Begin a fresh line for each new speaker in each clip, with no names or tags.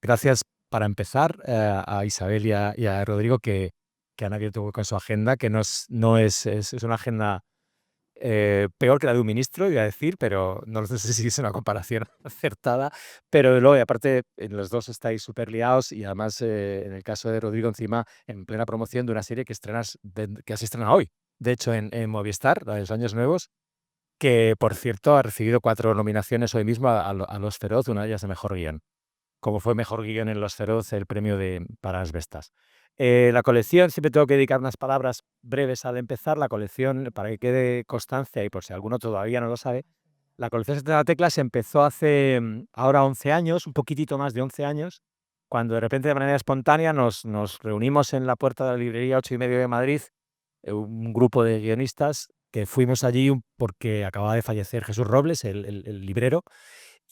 gracias para empezar a Isabel y a Rodrigo que han abierto hueco en su agenda, que no es una agenda peor que la de un ministro, iba a decir, pero no sé si es una comparación acertada. Pero luego, y aparte, los dos estáis súper liados y además, en el caso de Rodrigo, encima, en plena promoción de una serie que has estrenado hoy, de hecho, en Movistar, la de los Años Nuevos, que, por cierto, ha recibido 4 nominaciones hoy mismo a los Feroz, una de ellas de Mejor Guión, como fue Mejor Guión en Los Feroz el premio para Las Bestas. La colección, siempre tengo que dedicar unas palabras breves al empezar. La colección, para que quede constancia y por si alguno todavía no lo sabe, la colección 70 teclas empezó hace ahora 11 años, un poquitito más de 11 años, cuando de repente, de manera espontánea, nos reunimos en la puerta de la librería 8:30 de Madrid, un grupo de guionistas que fuimos allí porque acababa de fallecer Jesús Robles, el librero,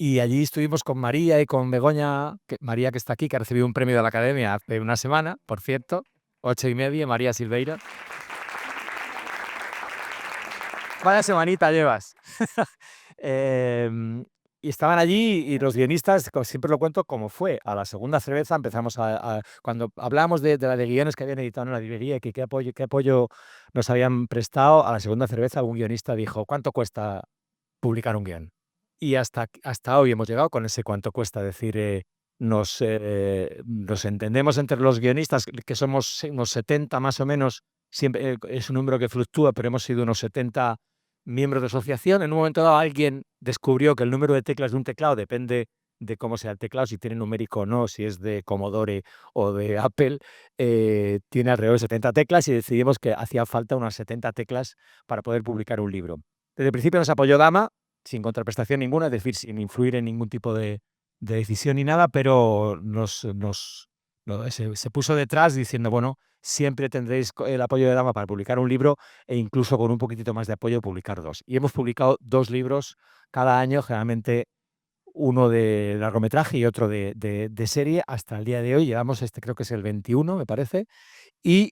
y allí estuvimos con María y con Begoña, María que está aquí, que ha recibido un premio de la Academia hace una semana, por cierto, 8:30, María Silveira. Vaya semanita llevas. Em, y estaban allí y los guionistas, siempre lo cuento como fue. A la segunda cerveza empezamos cuando hablábamos de la de guiones que habían editado en la librería y que qué apoyo nos habían prestado, a la segunda cerveza algún guionista dijo: ¿cuánto cuesta publicar un guión? Y hasta hoy hemos llegado con ese cuánto cuesta. Decir, nos entendemos entre los guionistas, que somos unos 70 más o menos, siempre es un número que fluctúa, pero hemos sido unos 70 miembros de asociación. En un momento dado alguien descubrió que el número de teclas de un teclado depende de cómo sea el teclado, si tiene numérico o no, si es de Commodore o de Apple, tiene alrededor de 70 teclas y decidimos que hacía falta unas 70 teclas para poder publicar un libro. Desde el principio nos apoyó Dama, sin contraprestación ninguna, es decir, sin influir en ningún tipo de decisión ni nada, pero se puso detrás diciendo, bueno, siempre tendréis el apoyo de Dama para publicar un libro e incluso con un poquitito más de apoyo publicar 2. Y hemos publicado 2 libros cada año, generalmente uno de largometraje y otro de serie. Hasta el día de hoy llevamos creo que es el 21, me parece. Y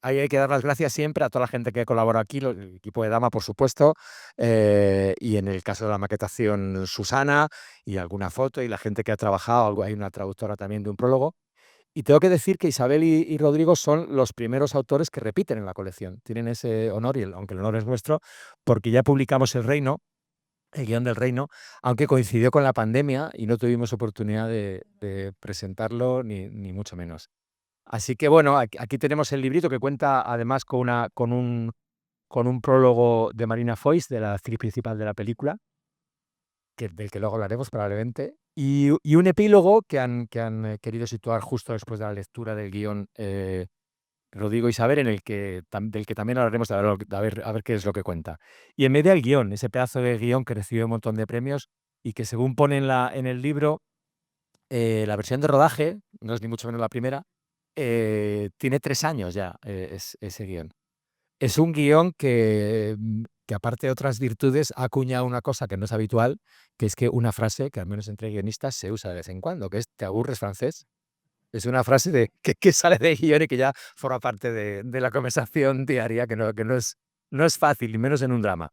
ahí hay que dar las gracias siempre a toda la gente que colabora aquí, el equipo de Dama, por supuesto, y en el caso de la maquetación, Susana, y alguna foto, y la gente que ha trabajado, hay una traductora también de un prólogo. Y tengo que decir que Isabel y Rodrigo son los primeros autores que repiten en la colección. Tienen ese honor, aunque el honor es nuestro, porque ya publicamos El Reino, el guión del Reino, aunque coincidió con la pandemia y no tuvimos oportunidad de presentarlo, ni mucho menos. Así que bueno, aquí tenemos el librito que cuenta además con un prólogo de Marina Foïs, de la actriz principal de la película, del que luego hablaremos probablemente, y un epílogo que han querido situar justo después de la lectura del guión, Rodrigo y Isabel, del que también hablaremos, a ver qué es lo que cuenta. Y en medio del guión, ese pedazo de guión que recibió un montón de premios y que, según pone en el libro, la versión de rodaje, no es ni mucho menos la primera, tiene 3 años ya, ese guión. Es un guión que aparte de otras virtudes, ha acuñado una cosa que no es habitual, que es que una frase que, al menos entre guionistas, se usa de vez en cuando, que es: "¿Te aburres, francés?". Es una frase que sale de guión y que ya forma parte de la conversación diaria, que no es fácil, y menos en un drama.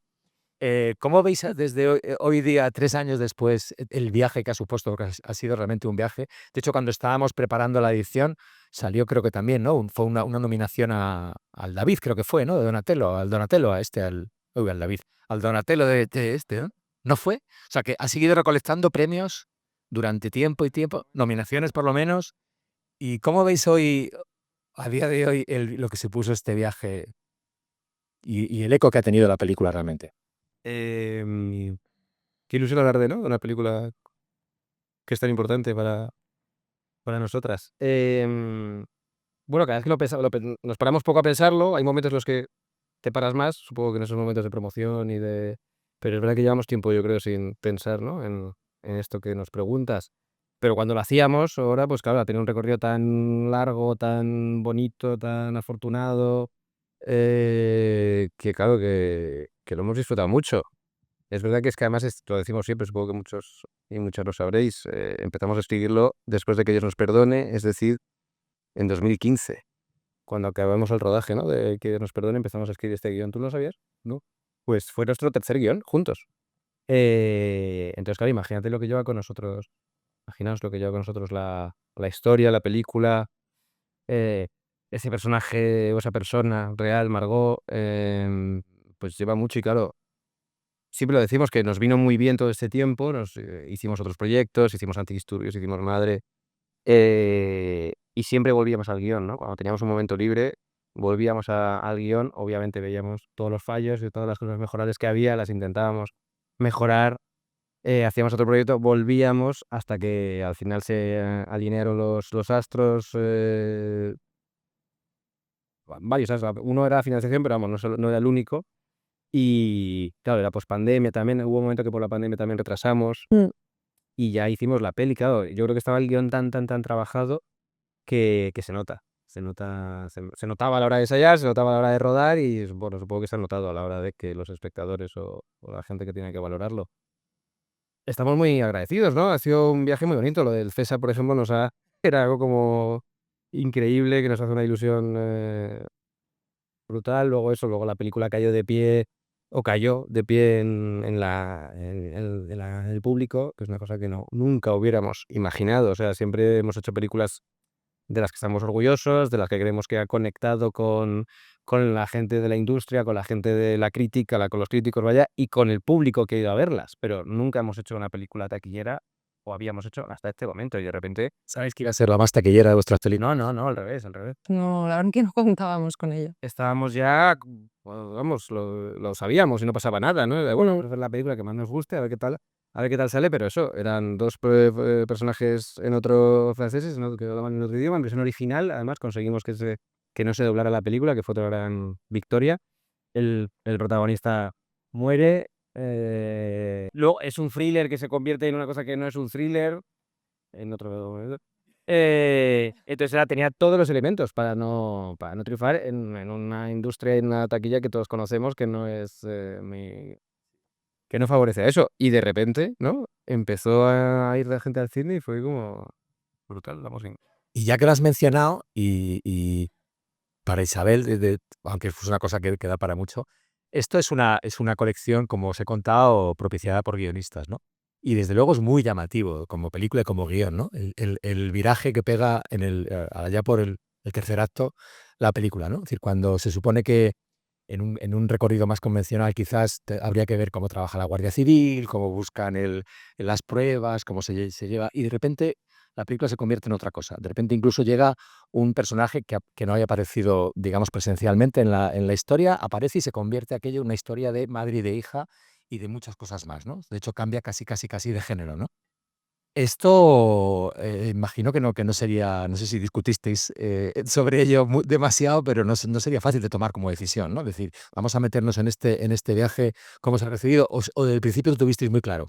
¿Cómo veis desde hoy día, 3 años después, el viaje que ha supuesto? Porque ha sido realmente un viaje. De hecho, cuando estábamos preparando la edición, salió, creo que también, ¿no? Fue una nominación al David, creo que fue, ¿no? De Donatello, al Donatello, al David, al Donatello de ¿no? ¿No fue? O sea, que ha seguido recolectando premios durante tiempo y tiempo, nominaciones por lo menos. ¿Y cómo veis hoy, a día de hoy, lo que supuso este viaje y el eco que ha tenido la película realmente?
Em, Qué ilusión hablar de, ¿no?, de una película que es tan importante para nosotras. Bueno, cada vez que nos paramos poco a pensarlo, hay momentos en los que te paras más, supongo que en esos momentos de promoción pero es verdad que llevamos tiempo, yo creo, sin pensar, ¿no?, en esto que nos preguntas. Pero cuando lo hacíamos, ahora, pues claro, ha tenido un recorrido tan largo, tan bonito, tan afortunado, que claro, que lo hemos disfrutado mucho. Es verdad que es que además lo decimos siempre, supongo que muchos y muchas lo sabréis, empezamos a escribirlo después de que Dios nos perdone, es decir, en 2015, cuando acabamos el rodaje, ¿no?, de Que Dios nos perdone, empezamos a escribir este guión. ¿Tú lo sabías? ¿No? Pues fue nuestro tercer guión juntos. Entonces, claro, imagínate lo que lleva con nosotros. Imaginaos lo que lleva con nosotros la historia, la película, ese personaje o esa persona real, Margot, pues lleva mucho y claro, siempre lo decimos que nos vino muy bien todo este tiempo, hicimos otros proyectos, hicimos Antidisturbios, hicimos Madre, y siempre volvíamos al guión, ¿no? Cuando teníamos un momento libre, volvíamos al guión, obviamente veíamos todos los fallos y todas las cosas mejorables que había, las intentábamos mejorar, hacíamos otro proyecto, volvíamos hasta que al final se alinearon los astros, varios astros. Uno era la financiación, pero vamos, no era el único. Y claro, era pospandemia también, hubo un momento que por la pandemia también retrasamos y ya hicimos la peli, claro, yo creo que estaba el guión tan trabajado que se notaba a la hora de ensayar, se notaba a la hora de rodar y, bueno, supongo que se ha notado a la hora de que los espectadores o la gente que tiene que valorarlo. Estamos muy agradecidos, ¿no? Ha sido un viaje muy bonito. Lo del César, por ejemplo, era algo como increíble, que nos hace una ilusión, brutal. Luego la película cayó de pie, o cayó de pie en el público, que es una cosa que nunca hubiéramos imaginado. O sea, siempre hemos hecho películas de las que estamos orgullosos, de las que creemos que ha conectado con la gente de la industria, con la gente de la crítica, con los críticos, vaya, y con el público que ha ido a verlas, pero nunca hemos hecho una película taquillera, o habíamos hecho hasta este momento, y de repente
¿Sabéis que iba a ser la más taquillera de vuestras películas?
no, al revés, al revés.
No, la verdad que no contábamos con ello.
Estábamos ya, vamos, lo sabíamos y no pasaba nada, ¿no? Bueno, vamos a hacer la película que más nos guste, a ver qué tal sale, pero eso, eran dos personajes en otro franceses, ¿no? Que hablaban en otro idioma, en versión original, además conseguimos que no se doblara la película, que fue otra gran victoria. El protagonista muere, luego es un thriller que se convierte en una cosa que no es un thriller, en otro momento. Entonces tenía todos los elementos para no triunfar en una industria, en una taquilla que todos conocemos que no es que no favorece a eso. Y de repente, ¿no? Empezó a ir la gente al cine y fue como brutal, vamos bien.
Y ya que lo has mencionado, y para Isabel, aunque es una cosa que da para mucho, esto es una colección, como os he contado, propiciada por guionistas, ¿no? Y desde luego es muy llamativo como película y como guión, ¿no? El viraje que pega allá por el tercer acto la película, ¿no? Es decir, cuando se supone que en un recorrido más convencional quizás habría que ver cómo trabaja la Guardia Civil, cómo buscan las pruebas, cómo se lleva, y de repente la película se convierte en otra cosa. De repente incluso llega un personaje que no haya aparecido, digamos, presencialmente en la historia, aparece y se convierte aquello en una historia de madre y de hija y de muchas cosas más, ¿no? De hecho, cambia casi de género, ¿no? Esto, imagino que no sería, no sé si discutisteis sobre ello demasiado, pero no sería fácil de tomar como decisión, ¿no? Es decir, vamos a meternos en este viaje, ¿cómo se ha recibido? O desde el principio lo tuvisteis muy claro.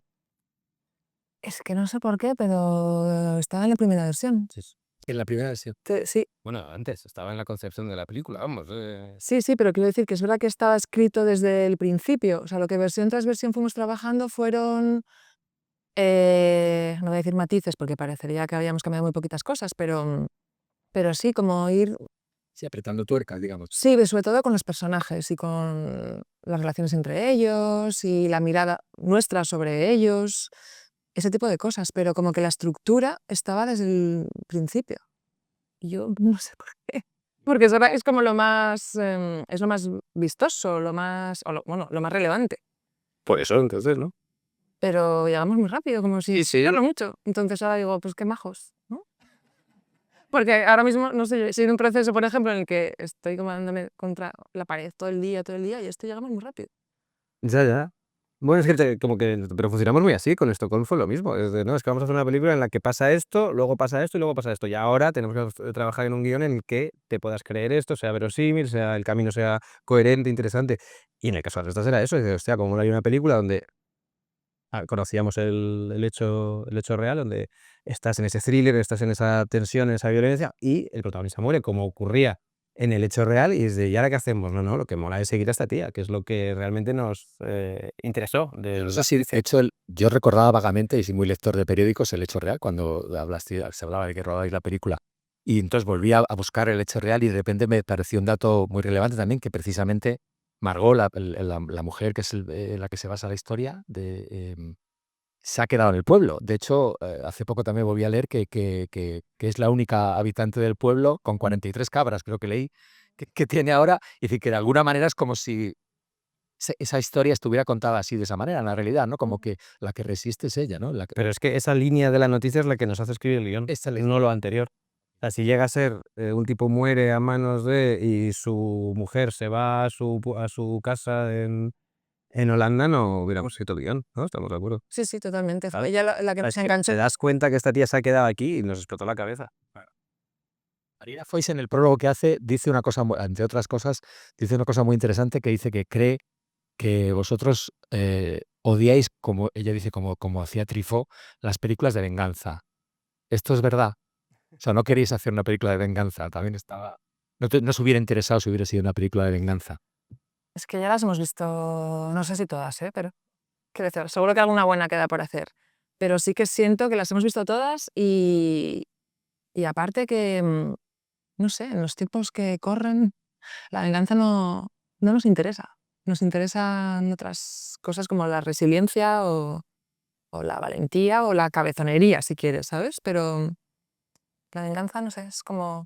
Es que no sé por qué, pero estaba en la primera versión.
Sí.
En la primera versión.
Sí,
Bueno, antes, estaba en la concepción de la película, vamos.
sí, pero quiero decir que es verdad que estaba escrito desde el principio. O sea, lo que versión tras versión fuimos trabajando fueron, no voy a decir matices porque parecería que habíamos cambiado muy poquitas cosas, pero sí, como ir,
Sí, apretando tuercas, digamos.
sí, sobre todo con los personajes y con las relaciones entre ellos y la mirada nuestra sobre ellos, ese tipo de cosas, pero como que la estructura estaba desde el principio. Y yo no sé por qué. Porque es verdad que es como es lo más vistoso, bueno, lo más relevante.
Por eso, entonces, ¿no?
Pero llegamos muy rápido, como sin
Sí.
pensarlo mucho. Entonces ahora digo, pues qué majos, ¿no? Porque ahora mismo, no sé, yo estoy en un proceso, por ejemplo, en el que estoy como dándome contra la pared todo el día, y esto llegamos muy rápido.
Ya. Bueno, es que como que pero funcionamos muy así, con Estocolmo fue lo mismo, no, es que vamos a hacer una película en la que pasa esto, luego pasa esto y luego pasa esto, y ahora tenemos que trabajar en un guión en el que te puedas creer esto, sea verosímil, el camino sea coherente, interesante. Y en el caso de estas era eso, dices: "Hostia, ¿cómo no hay una película donde conocíamos el hecho real, donde estás en ese thriller, estás en esa tensión, en esa violencia, y el protagonista muere, como ocurría en el hecho real, y ¿y ahora qué hacemos? No, lo que mola es seguir a esta tía, que es lo que realmente nos interesó
No sé si, de hecho, yo recordaba vagamente, y soy muy lector de periódicos, el hecho real, cuando se hablaba de que rodabais la película. Y entonces volví a buscar el hecho real y de repente me pareció un dato muy relevante también, que precisamente Margot, la mujer que es la que se basa la historia, se ha quedado en el pueblo. De hecho, hace poco también volví a leer que es la única habitante del pueblo con 43 cabras, creo que leí, que tiene ahora. Y decir, que de alguna manera es como si esa historia estuviera contada así, de esa manera, en la realidad, ¿no? Como que la que resiste es ella, ¿no?
Pero es que esa línea de la noticia es la que nos hace escribir el guión,
Esta le-
no lo anterior. O sea, si llega a ser un tipo muere a manos de y su mujer se va a su casa en Holanda, no hubiéramos escrito el guión, ¿no? Estamos de acuerdo.
Sí, sí, totalmente.
Claro.
Fue ella la que
Es
nos
que
enganchó.
te das cuenta que esta tía se ha quedado aquí y nos explotó la cabeza.
Marina Foïs, en el prólogo que hace, dice una cosa, entre otras cosas, dice una cosa muy interesante, que dice que cree que vosotros odiáis, como ella dice, como hacía Truffaut, las películas de venganza. ¿Esto es verdad? O sea, no queréis hacer una película de venganza, también estaba... No os hubiera interesado si hubiera sido una película de venganza.
Es que ya las hemos visto, no sé si todas, pero quiero decir, seguro que alguna buena queda por hacer. Pero sí que siento que las hemos visto todas y aparte que, no sé, en los tiempos que corren, la venganza no nos interesa. Nos interesan otras cosas como la resiliencia o la valentía o la cabezonería, si quieres, ¿sabes? Pero la venganza, no sé, es como...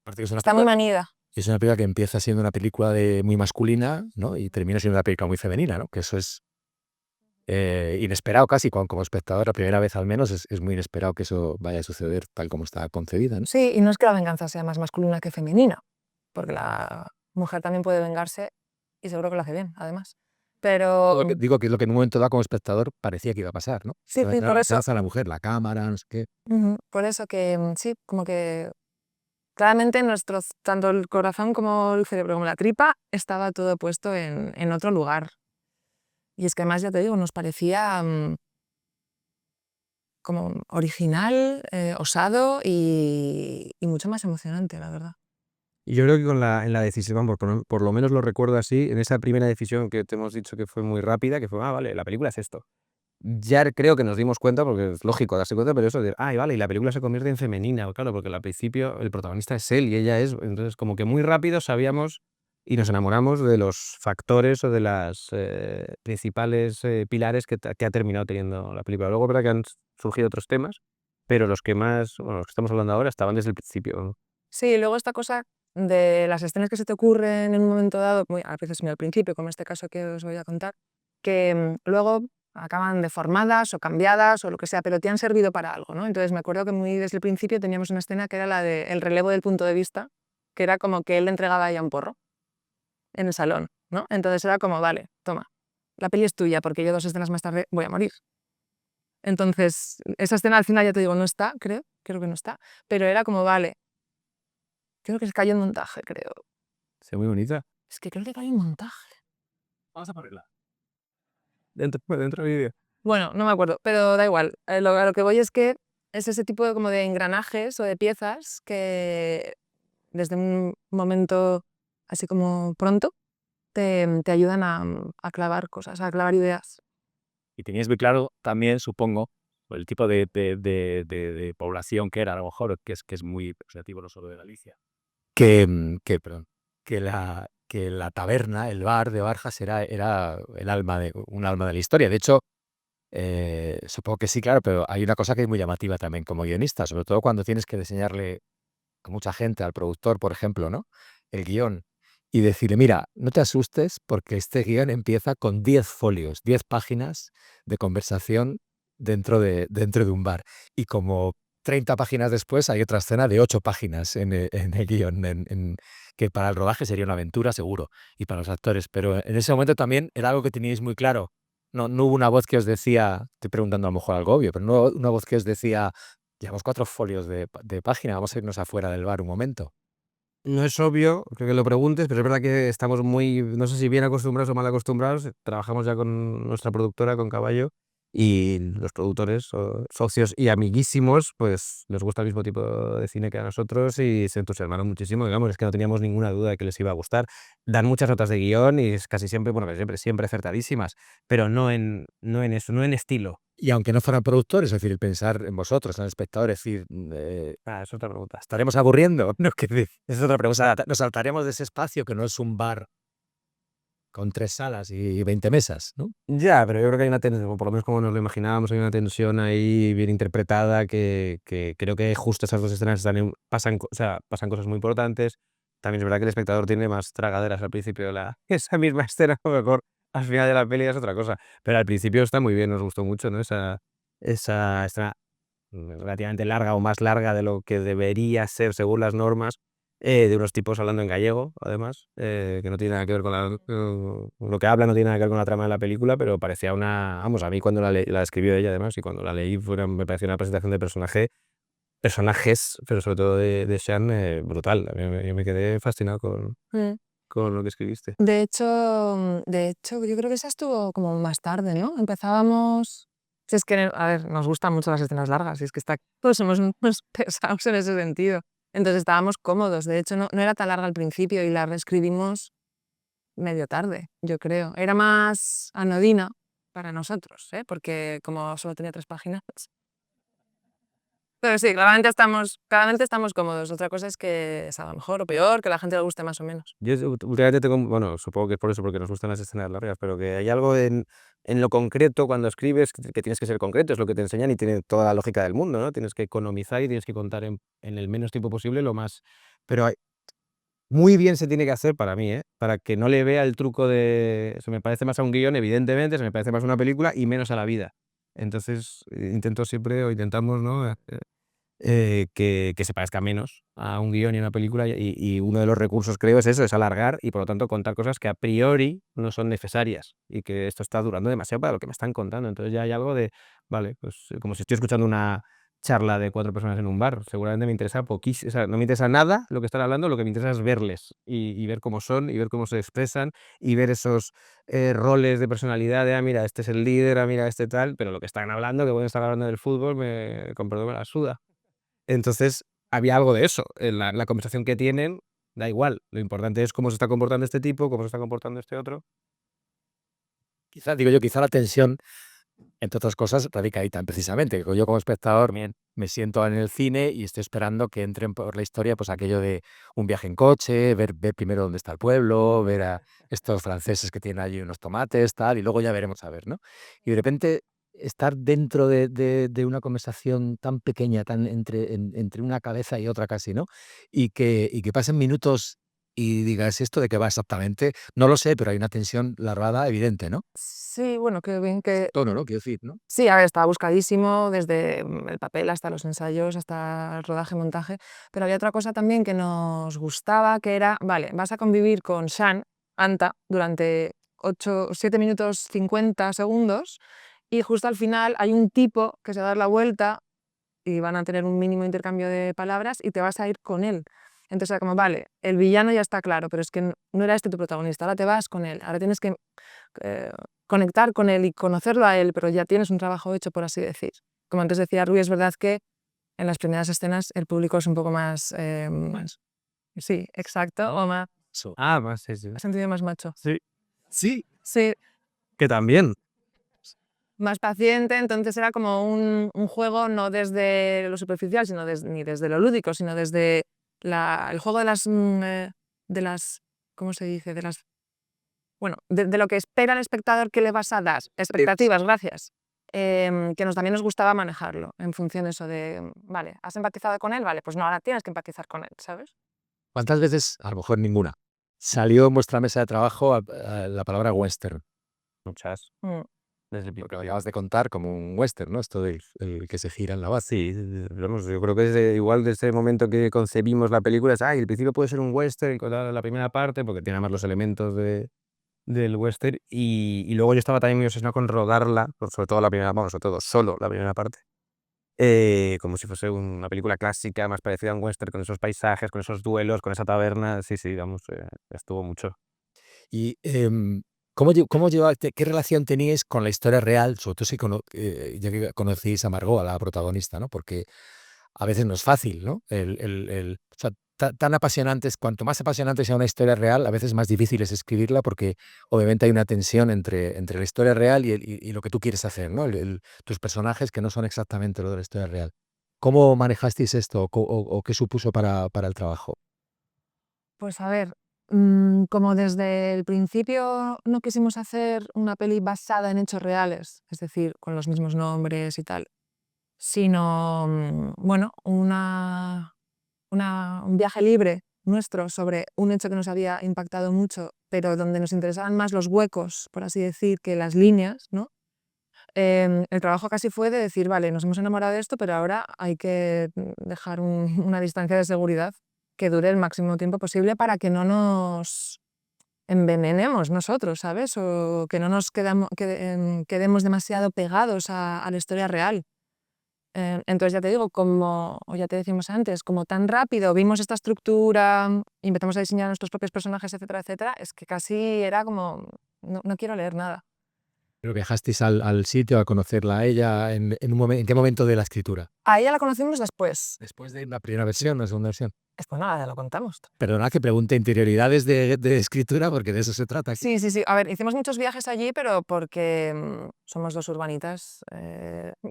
Aparte que es una
Está muy
película,
manida.
es una película que empieza siendo una película muy masculina, ¿no? Y termina siendo una película muy femenina, ¿no? Que eso es inesperado casi, como espectador, la primera vez al menos, es muy inesperado que eso vaya a suceder tal como está concebida, ¿no?
Sí, y no es que la venganza sea más masculina que femenina, porque la mujer también puede vengarse y seguro que lo hace bien, además. Pero
Digo que es lo que en un momento dado como espectador parecía que iba a pasar, ¿no?
sí, sí, por eso.
Lanza a la mujer, la cámara, no sé qué.
Por eso que sí, como que claramente tanto el corazón como el cerebro como la tripa estaba todo puesto en otro lugar. Y es que además, ya te digo, nos parecía como original, osado y mucho más emocionante, la verdad.
Y yo creo que en la decisión, por lo menos lo recuerdo así, en esa primera decisión que te hemos dicho que fue muy rápida, que fue, vale, la película es esto. Ya creo que nos dimos cuenta, porque es lógico darse cuenta, pero eso de, vale, y la película se convierte en femenina, claro, porque al principio el protagonista es él y ella es, entonces como que muy rápido sabíamos y nos enamoramos de los factores o de las principales pilares que ha terminado teniendo la película. Luego es verdad que han surgido otros temas, pero los que más, bueno, los que estamos hablando ahora estaban desde el principio, ¿no?
Sí, luego esta cosa de las escenas que se te ocurren en un momento dado, a veces muy al principio, como este caso que os voy a contar, que luego acaban deformadas o cambiadas o lo que sea, pero te han servido para algo, ¿no? Entonces me acuerdo que muy desde el principio teníamos una escena que era la del relevo del punto de vista, que era como que él le entregaba a ella un porro en el salón, ¿no? Entonces era como, vale, toma, la peli es tuya porque yo 2 escenas más tarde voy a morir. Entonces, esa escena al final, ya te digo, no está, creo que no está, pero era como, vale, creo que se cayó en montaje, creo.
Es muy bonita.
Es que creo que cayó en montaje.
Vamos a ponerla.
Dentro del vídeo.
Bueno, no me acuerdo, pero da igual. A lo que voy es que es ese tipo de, como de engranajes o de piezas que desde un momento así como pronto te ayudan a clavar cosas, a clavar ideas.
Y teníais muy claro también, supongo, el tipo de población que era, a lo mejor, que es muy representativo no solo de Galicia, perdón, que la taberna, el bar de Barjas era un alma de la historia. De hecho, supongo que sí, claro, pero hay una cosa que es muy llamativa también como guionista, sobre todo cuando tienes que diseñarle a mucha gente, al productor, por ejemplo, ¿no? El guión, y decirle, mira, no te asustes porque este guión empieza con 10 folios, 10 páginas de conversación dentro de un bar. Y como 30 páginas después hay otra escena de 8 páginas en el guión, que para el rodaje sería una aventura seguro, y para los actores. Pero en ese momento también era algo que teníais muy claro. No hubo una voz que os decía, estoy preguntando a lo mejor algo obvio, pero no una voz que os decía, llevamos 4 folios de página, vamos a irnos afuera del bar un momento.
No es obvio que lo preguntes, pero es verdad que estamos muy, no sé si bien acostumbrados o mal acostumbrados. Trabajamos ya con nuestra productora, con Caballo, y los productores, socios y amiguísimos, pues les gusta el mismo tipo de cine que a nosotros y se entusiasmaron muchísimo. Digamos, es que no teníamos ninguna duda de que les iba a gustar. Dan muchas notas de guión y es casi siempre, bueno, siempre acertadísimas, pero no en eso, no en estilo.
Y aunque no fueran productores, es decir, pensar en vosotros, en el espectador, es decir,
Es otra pregunta.
¿estaremos aburriendo? No, es otra pregunta. Nos saltaremos de ese espacio que no es un bar con 3 salas y 20 mesas, ¿no?
Ya, pero yo creo que hay una tensión, por lo menos como nos lo imaginábamos, hay una tensión ahí bien interpretada que creo que justo esas 2 escenas o sea, pasan cosas muy importantes. También es verdad que el espectador tiene más tragaderas al principio de esa misma escena, a lo mejor al final de la peli es otra cosa, pero al principio está muy bien, nos gustó mucho, ¿no? Esa escena relativamente larga o más larga de lo que debería ser según las normas, de unos tipos hablando en gallego, además, que no tiene nada que ver con lo que habla, no tiene nada que ver con la trama de la película, pero parecía vamos, a mí cuando la escribió ella además y cuando la leí me pareció una presentación de personajes, pero sobre todo de Sean, brutal. Yo me quedé fascinado
Mm.
con lo que escribiste.
De hecho, yo creo que esa estuvo como más tarde, ¿no? Empezábamos. Si es que, a ver, nos gustan mucho las escenas largas, y es que todos somos unos pesados en ese sentido. Entonces estábamos cómodos. De hecho, no era tan larga al principio y la reescribimos medio tarde, yo creo. Era más anodina para nosotros, ¿eh? Porque como solo tenía 3 páginas. Pero sí, claramente estamos cómodos. Otra cosa es que salga mejor o peor, que a la gente le guste más o menos.
Yo últimamente tengo, bueno, supongo que es por eso, porque nos gustan las escenas largas, pero que hay algo en lo concreto cuando escribes que tienes que ser concreto, es lo que te enseñan y tiene toda la lógica del mundo, ¿no? Tienes que economizar y tienes que contar en el menos tiempo posible lo más. Pero muy bien se tiene que hacer para mí, ¿eh? Para que no le vea el truco de. Se me parece más a un guión, evidentemente, se me parece más a una película y menos a la vida. Entonces, intento siempre, o intentamos, ¿no? Que se parezca menos a un guión y a una película y uno de los recursos creo es eso, es alargar y por lo tanto contar cosas que a priori no son necesarias y que esto está durando demasiado para lo que me están contando. Entonces ya hay algo de, vale, pues como si estoy escuchando una charla de 4 personas en un bar, seguramente me interesa poquísimo, o sea, no me interesa nada lo que están hablando, lo que me interesa es verles y ver cómo son y ver cómo se expresan y ver esos roles de personalidad de, mira, este es el líder, mira, este tal, pero lo que están hablando, que pueden estar hablando del fútbol, con perdón, me la suda. Entonces, había algo de eso. En la conversación que tienen, da igual. Lo importante es cómo se está comportando este tipo, cómo se está comportando este otro.
Quizá la tensión, entre otras cosas, radica ahí tan precisamente, que yo como espectador
Bien.
me siento en el cine y estoy esperando que entren por la historia, pues aquello de un viaje en coche, ver primero dónde está el pueblo, ver a estos franceses que tienen allí unos tomates, tal, y luego ya veremos a ver, ¿no? Y de repente estar dentro de una conversación tan pequeña, tan entre una cabeza y otra casi, ¿no? Y que pasen minutos y digas, ¿esto de qué va exactamente? No lo sé, pero hay una tensión larvada evidente, ¿no?
Sí, bueno, qué bien que.
Tono, ¿no? Quiero decir, ¿no?
Sí, a ver, estaba buscadísimo desde el papel hasta los ensayos, hasta el rodaje, montaje, pero había otra cosa también que nos gustaba, que era, vale, vas a convivir con Sean, Anta, durante 7 minutos 50 segundos y justo al final hay un tipo que se va a dar la vuelta y van a tener un mínimo intercambio de palabras y te vas a ir con él. Entonces era como, vale, el villano ya está claro, pero es que no era este tu protagonista, ahora te vas con él, ahora tienes que conectar con él y conocerlo a él, pero ya tienes un trabajo hecho, por así decir. Como antes decía Rui, es verdad que en las primeras escenas el público es un poco más. Sí, exacto, o más.
Más sí.
¿Has sentido más macho?
Sí. Sí.
Sí,
Que también.
más paciente, entonces era como un juego no desde lo superficial, ni desde lo lúdico, sino desde el juego de las, ¿cómo se dice? Bueno, de lo que espera el espectador que le vas a dar. Expectativas, gracias. Que también nos gustaba manejarlo en función de eso de, vale, ¿has empatizado con él? Vale, pues no, ahora tienes que empatizar con él, ¿sabes?
¿Cuántas veces, a lo mejor ninguna, salió en vuestra mesa de trabajo la palabra western?
Muchas.
Mm.
Desde el
Porque lo acabas de contar como un western, ¿no? Esto del el que se gira en la base.
Sí, vamos, yo creo que igual desde el momento que concebimos la película es, el principio puede ser un western, con la primera parte, porque tiene más los elementos del western, y luego yo estaba también muy obsesionado con rodarla, sobre todo la primera, vamos, sobre todo solo la primera parte, como si fuese una película clásica, más parecida a un western, con esos paisajes, con esos duelos, con esa taberna, sí, vamos, estuvo mucho.
Y, ¿cómo llevaste qué relación teníais con la historia real? Sobre todo ya que conocíais a Margot, a la protagonista, ¿no? Porque a veces no es fácil, ¿no? O sea, tan apasionante cuanto más apasionante sea una historia real, a veces más difícil es escribirla porque obviamente hay una tensión entre la historia real y lo que tú quieres hacer, ¿no? Tus personajes que no son exactamente lo de la historia real. ¿Cómo manejasteis esto o qué supuso para el trabajo?
Pues a ver, como desde el principio no quisimos hacer una peli basada en hechos reales, es decir, con los mismos nombres y tal, sino, bueno, un viaje libre nuestro sobre un hecho que nos había impactado mucho, pero donde nos interesaban más los huecos, por así decir, que las líneas, ¿no? El trabajo casi fue de decir, vale, nos hemos enamorado de esto, pero ahora hay que dejar una distancia de seguridad que dure el máximo tiempo posible para que no nos envenenemos nosotros, ¿sabes? O que no nos quedemos demasiado pegados a la historia real. Entonces ya te digo, como ya te decimos antes, como tan rápido vimos esta estructura y empezamos a diseñar nuestros propios personajes, etcétera, etcétera, es que casi era como, no quiero leer nada.
Pero viajasteis al sitio a conocerla a ella ¿en qué momento de la escritura?
A ella la conocimos después.
¿Después de la primera versión o la segunda versión?
Después nada, ya lo contamos.
Perdona que pregunte interioridades de escritura, porque de eso se trata aquí.
Sí. A ver, hicimos muchos viajes allí, pero porque somos dos urbanitas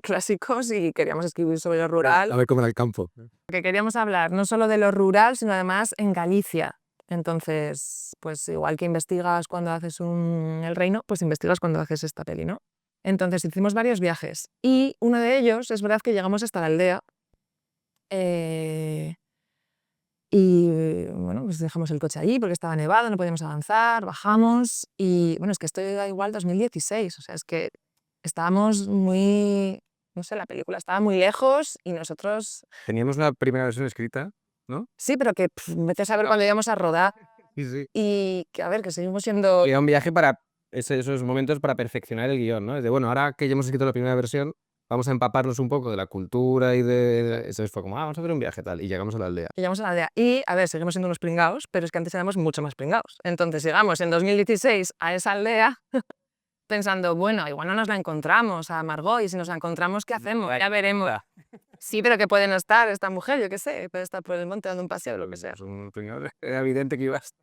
clásicos y queríamos escribir sobre lo rural.
A ver cómo era el campo.
Porque queríamos hablar no solo de lo rural, sino además en Galicia. Entonces, pues igual que investigas cuando haces El Reino, pues investigas cuando haces esta peli, ¿no? Entonces hicimos varios viajes y uno de ellos, es verdad que llegamos hasta la aldea y bueno, pues dejamos el coche allí porque estaba nevado, no podíamos avanzar, bajamos y bueno, es que esto era igual 2016, o sea, es que estábamos muy, no sé, la película estaba muy lejos y nosotros,
Teníamos la primera versión escrita, ¿no?
sí, pero que vete a saber cuándo íbamos a rodar
Sí.
y que a ver, que seguimos siendo...
Era un viaje para esos momentos para perfeccionar el guión, ¿no? Es de, bueno, ahora que ya hemos escrito la primera versión, vamos a empaparnos un poco de la cultura y Entonces fue como, vamos a hacer un viaje tal, y llegamos a la aldea.
Y llegamos a la aldea. Y, a ver, seguimos siendo unos pringaos, pero es que antes éramos mucho más pringaos. Entonces llegamos en 2016 a esa aldea pensando, bueno, igual no nos la encontramos a Margot, y si nos la encontramos, ¿qué hacemos? Ya veremos. Sí, pero que puede no estar esta mujer, yo qué sé, puede estar por el monte dando un paseo, lo que sea.
Pues un pringao, era evidente que ibas.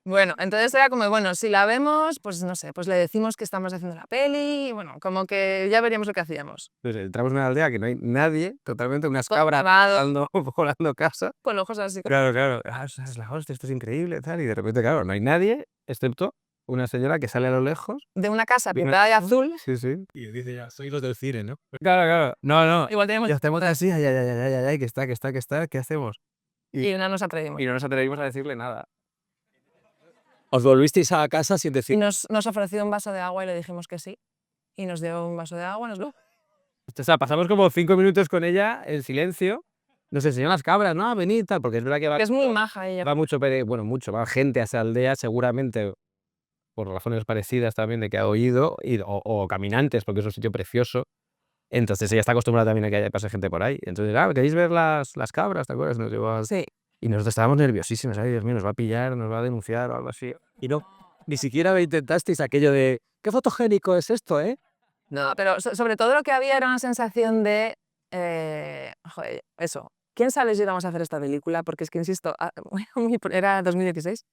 Bueno, entonces era como, bueno, si la vemos, pues no sé, pues le decimos que estamos haciendo la peli, y bueno, como que ya veríamos lo que hacíamos.
Entonces entramos en una aldea que no hay nadie, totalmente, unas
Todo
cabras
nevado.
volando casa.
Con ojos así.
Claro. Es la hostia, esto es increíble, tal. Y de repente, claro, no hay nadie, excepto una señora que sale a lo lejos.
De una casa
de una-
pintada de azul.
Sí.
Y dice ya, soy los del cine, ¿no?
Claro. No.
Igual tenemos...
Y hacemos así, ay, que está, ¿qué hacemos?
Y no nos atrevimos.
Y no nos atrevimos a decirle nada.
¿Os volvisteis a casa sin
Y
decir?
nos ofreció un vaso de agua y le dijimos que sí. Y nos dio un vaso de agua, nos lo...
O sea, pasamos como 5 minutos con ella en silencio. Nos enseñó las cabras, ¿no? Venid, tal, porque es verdad que
Es muy maja ella.
va mucho, va gente a esa aldea, seguramente por razones parecidas también de que ha oído, o caminantes, porque es un sitio precioso. Entonces ella está acostumbrada también a que pase gente por ahí. Entonces, ¿queréis ver las cabras? ¿Te acuerdas? Nos llevó
Sí.
Y nosotros estábamos nerviosísimos, ay Dios mío, nos va a pillar, nos va a denunciar o algo así.
Y no, ni siquiera intentasteis aquello de, qué fotogénico es esto, ¿eh?
No, pero sobre todo lo que había era una sensación de... joder, eso. ¿Quién sabe si íbamos a hacer esta película? Porque es que, insisto, era 2016.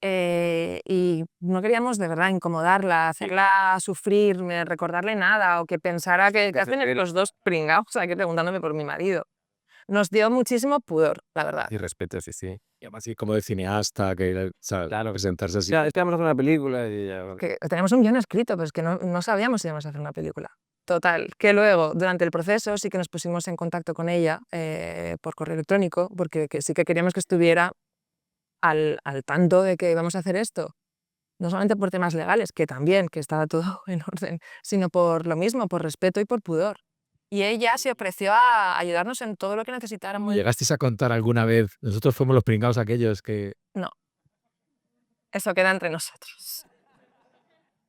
Y no queríamos de verdad incomodarla, hacerla sufrir, recordarle nada o que pensara que hacen los dos pringados aquí preguntándome por mi marido. Nos dio muchísimo pudor, la verdad.
Y respeto, sí.
Y además, así como de cineasta, que
Claro.
presentarse así.
Ya, es que vamos a hacer una película y ya.
Que teníamos un guión escrito, pero es que no sabíamos si íbamos a hacer una película. Total, que luego, durante el proceso, sí que nos pusimos en contacto con ella por correo electrónico, porque sí que queríamos que estuviera al tanto de que íbamos a hacer esto. No solamente por temas legales, que también, que estaba todo en orden, sino por lo mismo, por respeto y por pudor. Y ella se ofreció a ayudarnos en todo lo que necesitáramos.
¿Llegasteis a contar alguna vez? Nosotros fuimos los pringados aquellos que...
No, eso queda entre nosotros.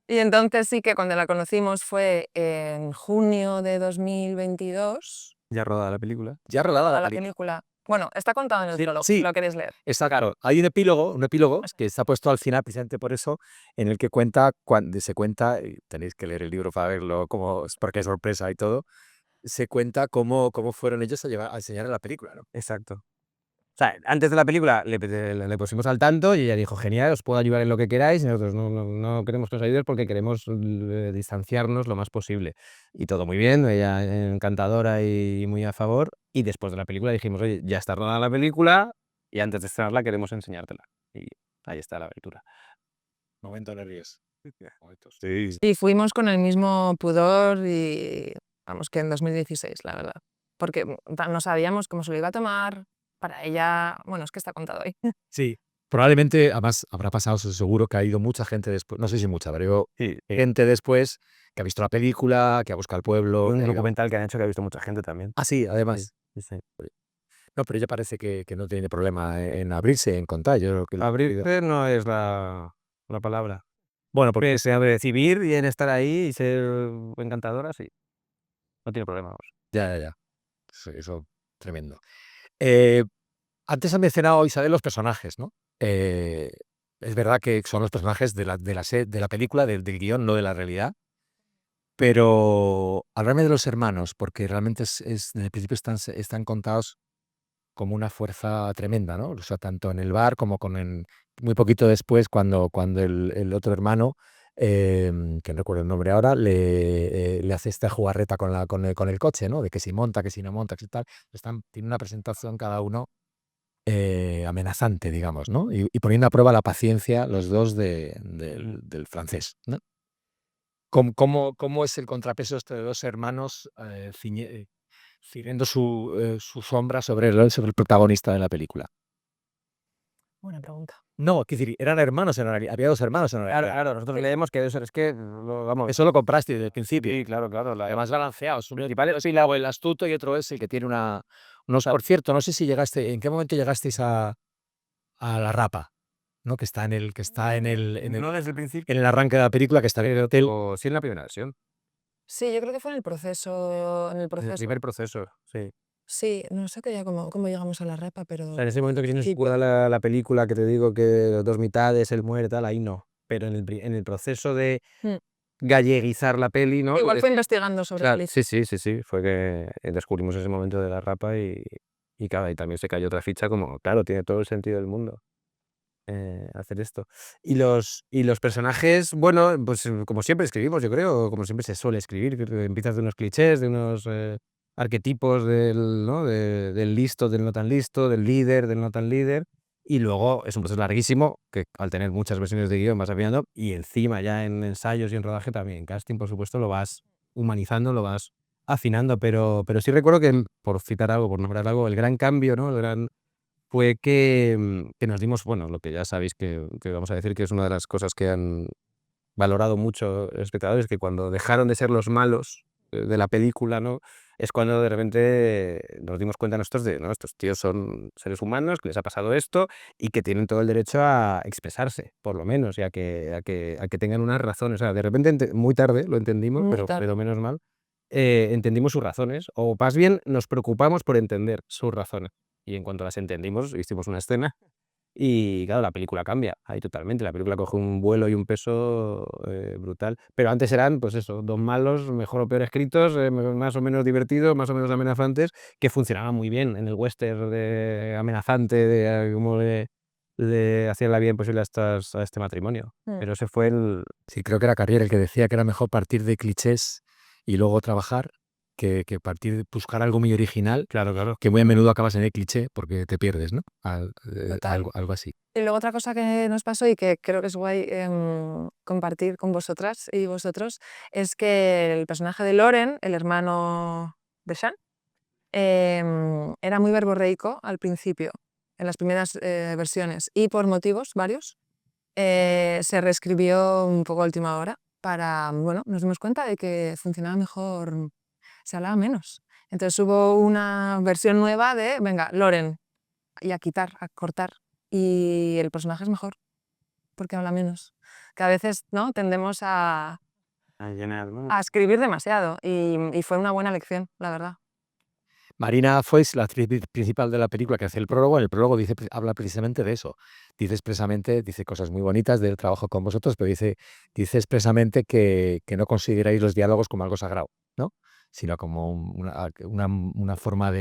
Y entonces sí que cuando la conocimos fue en junio de 2022.
Ya rodada la película.
Ya rodada
La película. Bueno, está contado en el prólogo,
sí.
si lo queréis leer.
Está claro. Hay un epílogo que está puesto al final precisamente por eso, en el que se cuenta, y tenéis que leer el libro para verlo, porque es sorpresa y todo, se cuenta cómo fueron ellos a enseñar la película, ¿no?
Exacto. O sea, antes de la película le pusimos al tanto y ella dijo, genial, os puedo ayudar en lo que queráis, y nosotros no queremos que os ayudes porque queremos distanciarnos lo más posible. Y todo muy bien, ella encantadora y muy a favor. Y después de la película dijimos, oye, ya está rodada la película y antes de estrenarla queremos enseñártela. Y ahí está la aventura.
Momento nervios.
Sí.
Y fuimos con el mismo pudor y vamos que en 2016, la verdad. Porque no sabíamos cómo se lo iba a tomar. Para ella, bueno, es que está contado ahí.
Sí, probablemente, además, habrá pasado seguro que ha ido mucha gente después, no sé si mucha, pero
Sí.
gente después que ha visto la película, que ha buscado el pueblo.
Un
que ha ido-
documental que han hecho que ha visto mucha gente también.
Ah, sí, además.
Sí, sí.
No, pero ella parece que no tiene problema en abrirse, en contar. Yo creo que
Abrirse no es la palabra.
bueno, porque
Se abre recibir y en estar ahí y ser encantadora, sí. No tiene problema. Vamos.
ya. Sí, eso, tremendo. Antes has mencionado, Isabel, los personajes, ¿no? Es verdad que son los personajes de la película, del guión, no de la realidad. Pero háblame de los hermanos, porque realmente desde el principio están contados como una fuerza tremenda, ¿no? O sea, tanto en el bar como muy poquito después, cuando el otro hermano, que no recuerdo el nombre ahora, le hace esta jugarreta con el coche, ¿no? De que si monta, que si no monta, que si tal. Tiene una presentación cada uno amenazante, digamos, ¿no? Y poniendo a prueba la paciencia los dos del francés, ¿no? ¿Cómo es el contrapeso de dos hermanos ciñendo su sombra sobre el protagonista de la película?
Buena pregunta.
No, quiero decir, eran hermanos en realidad, había dos hermanos en realidad.
Claro, nosotros leemos que eso es que, vamos.
Eso lo compraste desde el principio.
Sí, claro.
Además balanceados. Un principal es el astuto y otro es el que tiene por cierto, no sé si ¿en qué momento llegasteis a la rapa? ¿No? Que está en el
No desde el principio.
en el arranque de la película, que está en el hotel.
O sí en la primera versión.
Sí, yo creo que fue en el proceso.
En el primer proceso, sí.
Sí, no sé que ya cómo llegamos a la repa, pero
O sea, en ese momento que tienes
sí.
la película que te digo que dos mitades, él muere, tal, ahí no. Pero en el proceso de
Mm.
galleguizar la peli, ¿no?
Igual fue investigando sobre
Claro,
Galicia.
sí. Fue que descubrimos ese momento de la rapa y claro, y también se cayó otra ficha como, claro, tiene todo el sentido del mundo hacer esto. Y los personajes, bueno, pues como siempre escribimos, yo creo, como siempre se suele escribir, que empiezas de unos clichés, de unos arquetipos ¿no? del listo, del no tan listo, del líder, del no tan líder. Y luego es un proceso larguísimo, que al tener muchas versiones de guión vas afinando, y encima ya en ensayos y en rodaje también, en casting, por supuesto, lo vas humanizando, lo vas afinando, pero sí recuerdo que, por citar algo, por nombrar algo, el gran cambio, ¿no? Fue que nos dimos, bueno, lo que ya sabéis que vamos a decir que es una de las cosas que han valorado mucho los espectadores, que cuando dejaron de ser los malos de la película, ¿no? Es cuando de repente nos dimos cuenta nosotros de, ¿no? Estos tíos son seres humanos, que les ha pasado esto y que tienen todo el derecho a expresarse, por lo menos, y a que tengan unas razones. O sea, de repente, muy tarde lo entendimos,
Muy
pero
tarde.
menos mal, entendimos sus razones, o más bien nos preocupamos por entender sus razones. Y en cuanto las entendimos, hicimos una escena y claro, la película cambia ahí totalmente. La película coge un vuelo y un peso brutal. Pero antes eran, pues eso, dos malos, mejor o peor escritos, más o menos divertidos, más o menos amenazantes, que funcionaban muy bien en el western amenazante, de cómo le hacían la vida imposible a este matrimonio.
Mm.
Pero ese fue el...
Sí, creo que era Carrier el que decía que era mejor partir de clichés y luego trabajar que buscar algo muy original,
Claro.
que muy a menudo acabas en el cliché porque te pierdes, ¿no?
Total.
Algo así.
Y luego otra cosa que nos pasó y que creo que es guay compartir con vosotras y vosotros es que el personaje de Loren, el hermano de Sean, era muy verborreico al principio, en las primeras versiones, y por motivos varios se reescribió un poco a última hora para, bueno, nos dimos cuenta de que funcionaba mejor, se hablaba menos. Entonces hubo una versión nueva de, venga, Loren, y a quitar, a cortar. Y el personaje es mejor, porque habla menos. Que a veces, ¿no? Tendemos a
llenar, ¿no?
escribir demasiado y fue una buena lección, la verdad.
Marina Foïs, la actriz principal de la película que hace el prólogo, en el prólogo habla precisamente de eso. Dice cosas muy bonitas del trabajo con vosotros, pero dice expresamente que no consideráis los diálogos como algo sagrado, ¿no? Sino como una forma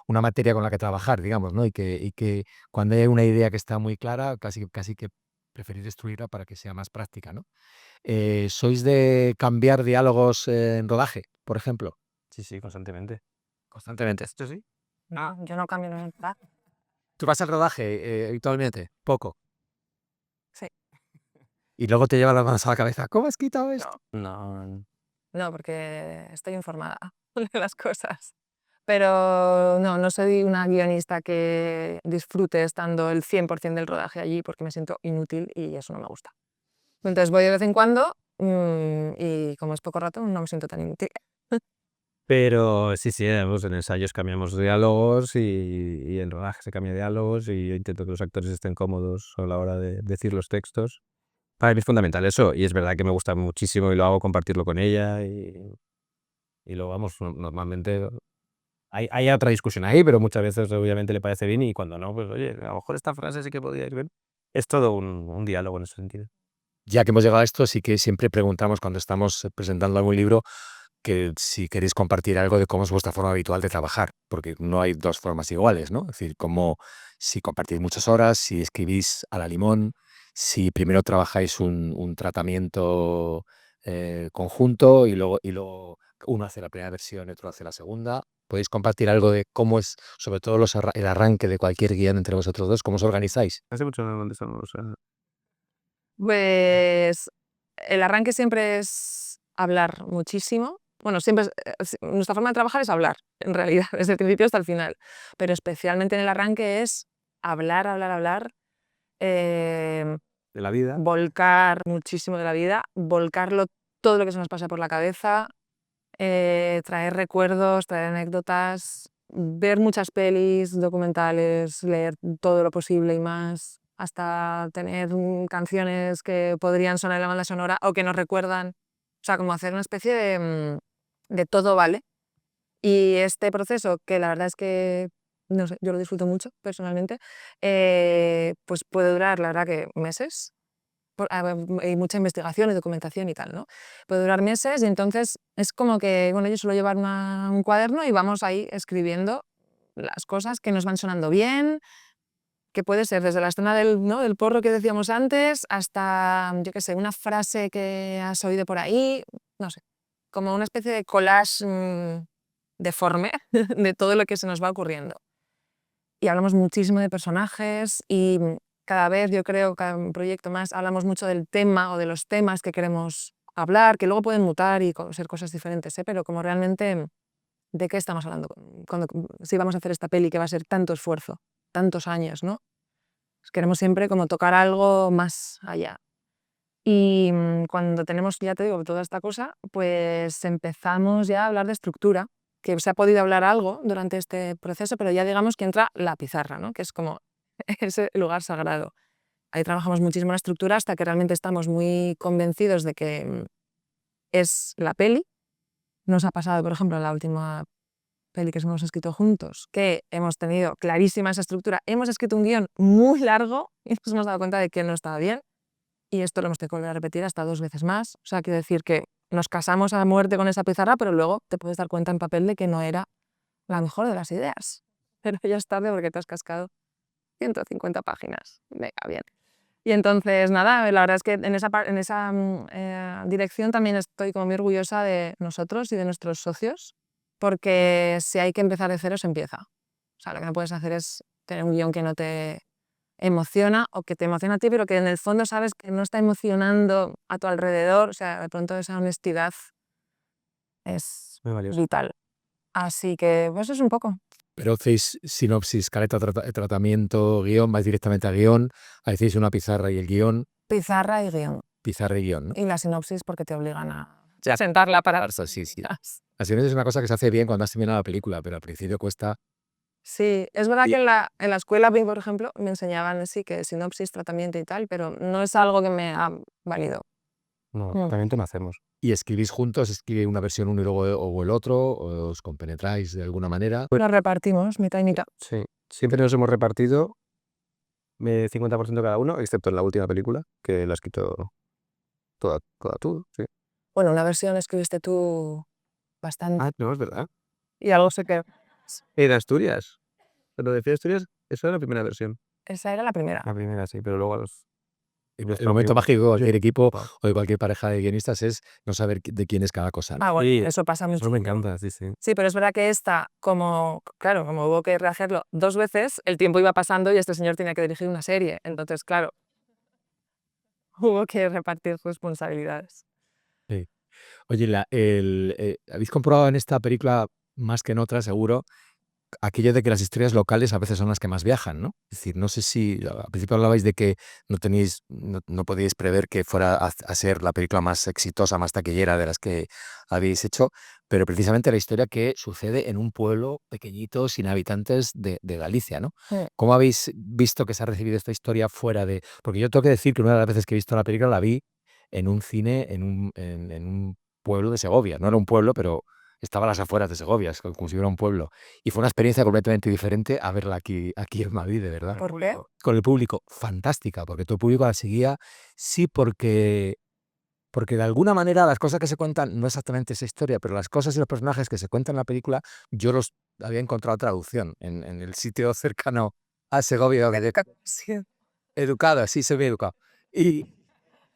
una materia con la que trabajar, digamos, ¿no? Y que cuando hay una idea que está muy clara, casi que preferís destruirla para que sea más práctica, ¿no? ¿Sois de cambiar diálogos en rodaje, por ejemplo?
Sí, constantemente.
Constantemente.
¿Esto sí?
No, yo no cambio nada.
¿Tú vas al rodaje habitualmente? Poco. Y luego te lleva las manos a la cabeza. ¿Cómo has quitado esto?
No.
No, porque estoy informada de las cosas. Pero no soy una guionista que disfrute estando el 100% del rodaje allí porque me siento inútil y eso no me gusta. Entonces voy de vez en cuando y como es poco rato no me siento tan inútil.
Pero sí, en ensayos cambiamos diálogos y en rodaje se cambia diálogos y yo intento que los actores estén cómodos a la hora de decir los textos. Para mí es fundamental eso y es verdad que me gusta muchísimo y lo hago compartirlo con ella y lo vamos, normalmente hay otra discusión ahí, pero muchas veces obviamente le parece bien y cuando no, pues oye, a lo mejor esta frase sí que podría ir bien. Es todo un diálogo en ese sentido.
Ya que hemos llegado a esto, sí que siempre preguntamos cuando estamos presentando algún libro que si queréis compartir algo de cómo es vuestra forma habitual de trabajar, porque no hay dos formas iguales, ¿no? Es decir, como si compartís muchas horas, si escribís a la limón, si primero trabajáis un tratamiento conjunto y luego uno hace la primera versión y otro hace la segunda. ¿Podéis compartir algo de cómo es, sobre todo el arranque de cualquier guión entre vosotros dos, cómo os organizáis?
Hace mucho no estamos.
Pues el arranque siempre es hablar muchísimo. Bueno, siempre nuestra forma de trabajar es hablar, en realidad, desde el principio hasta el final. Pero especialmente en el arranque es hablar, hablar, hablar.
De la vida.
Volcar muchísimo de la vida, volcarlo todo lo que se nos pasa por la cabeza, traer recuerdos, traer anécdotas, ver muchas pelis, documentales, leer todo lo posible y más, hasta tener canciones que podrían sonar en la banda sonora o que nos recuerdan, o sea, como hacer una especie de todo vale. Y este proceso, que la verdad es que, no sé, yo lo disfruto mucho personalmente, pues puede durar, la verdad que meses, hay mucha investigación y documentación y tal, ¿no? Puede durar meses y entonces es como que, bueno, yo suelo llevar un cuaderno y vamos ahí escribiendo las cosas que nos van sonando bien, que puede ser desde la escena del porro que decíamos antes hasta, yo qué sé, una frase que has oído por ahí, no sé, como una especie de collage deforme de todo lo que se nos va ocurriendo. Y hablamos muchísimo de personajes y cada vez, yo creo, cada proyecto más, hablamos mucho del tema o de los temas que queremos hablar, que luego pueden mutar y ser cosas diferentes, pero como realmente, ¿de qué estamos hablando? Si vamos a hacer esta peli que va a ser tanto esfuerzo, tantos años, ¿no? Pues queremos siempre como tocar algo más allá. Y cuando tenemos, ya te digo, toda esta cosa, pues empezamos ya a hablar de estructura, que se ha podido hablar algo durante este proceso, pero ya digamos que entra la pizarra, ¿no? Que es como ese lugar sagrado. Ahí trabajamos muchísimo la estructura hasta que realmente estamos muy convencidos de que es la peli. Nos ha pasado, por ejemplo, en la última peli que hemos escrito juntos, que hemos tenido clarísima esa estructura. Hemos escrito un guión muy largo y nos hemos dado cuenta de que no estaba bien. Y esto lo hemos tenido que volver a repetir hasta 2 veces más. O sea, quiero decir que nos casamos a muerte con esa pizarra, pero luego te puedes dar cuenta en papel de que no era la mejor de las ideas. Pero ya es tarde porque te has cascado 150 páginas. Venga, bien. Y entonces, nada, la verdad es que en esa dirección también estoy como muy orgullosa de nosotros y de nuestros socios, porque si hay que empezar de cero, se empieza. O sea, lo que no puedes hacer es tener un guión que no te emociona o que te emociona a ti, pero que en el fondo sabes que no está emocionando a tu alrededor. O sea, de pronto esa honestidad es
Muy valioso.
vital. Así que, pues es un poco.
Pero hacéis sinopsis, caleta, tratamiento, guión, vais directamente a guión, hacéis una pizarra y el guión,
Pizarra y guión.
pizarra y guión, ¿no?
Y la sinopsis porque te obligan a sentarla para...
Sí. La sinopsis es una cosa que se hace bien cuando has terminado la película, pero al principio cuesta.
Sí, es verdad
Y-
que en la escuela, a mí, por ejemplo, me enseñaban sí que sinopsis, tratamiento y tal, pero no es algo que me ha valido.
No,
Mm.
también no hacemos.
¿Y escribís juntos? ¿Escribe una versión uno y luego o el otro? ¿O os compenetráis de alguna manera?
Nos repartimos, mitad y mitad.
Sí, siempre nos hemos repartido 50% cada uno, excepto en la última película, que la has escrito toda tú, sí.
Bueno, una versión escribiste tú bastante.
Ah, no, es verdad.
Y algo sé que...
De Asturias. Pero decía Asturias, esa era la primera versión.
Esa era la primera.
La primera, sí, pero luego
El momento mágico de cualquier equipo o de cualquier pareja de guionistas es no saber de quién es cada cosa, ¿no?
Ah, bueno,
Sí,
eso pasa mucho.
eso me encanta, sí.
Sí, pero es verdad que esta, claro, como hubo que rehacerlo 2 veces, el tiempo iba pasando y este señor tenía que dirigir una serie. Entonces, claro, hubo que repartir responsabilidades.
Sí. Oye, ¿habéis comprobado en esta película, más que en otras, seguro, aquello de que las historias locales a veces son las que más viajan, ¿no? Es decir, no sé si al principio hablabais de que no podíais prever que fuera a ser la película más exitosa, más taquillera de las que habéis hecho, pero precisamente la historia que sucede en un pueblo pequeñito, sin habitantes de Galicia, ¿no?
Mm.
¿Cómo habéis visto que se ha recibido esta historia fuera de...? Porque yo tengo que decir que una de las veces que he visto la película la vi en un cine en un pueblo de Segovia. No era un pueblo, pero estaba a las afueras de Segovia, es como si fuera un pueblo. Y fue una experiencia completamente diferente a verla aquí en Madrid, de verdad.
¿Por qué?
Con el público, fantástica, porque todo el público la seguía, sí, porque de alguna manera las cosas que se cuentan, no exactamente esa historia, pero las cosas y los personajes que se cuentan en la película, yo los había encontrado traducción en el sitio cercano a Segovia,
Sí.
educado, sí, soy muy educado.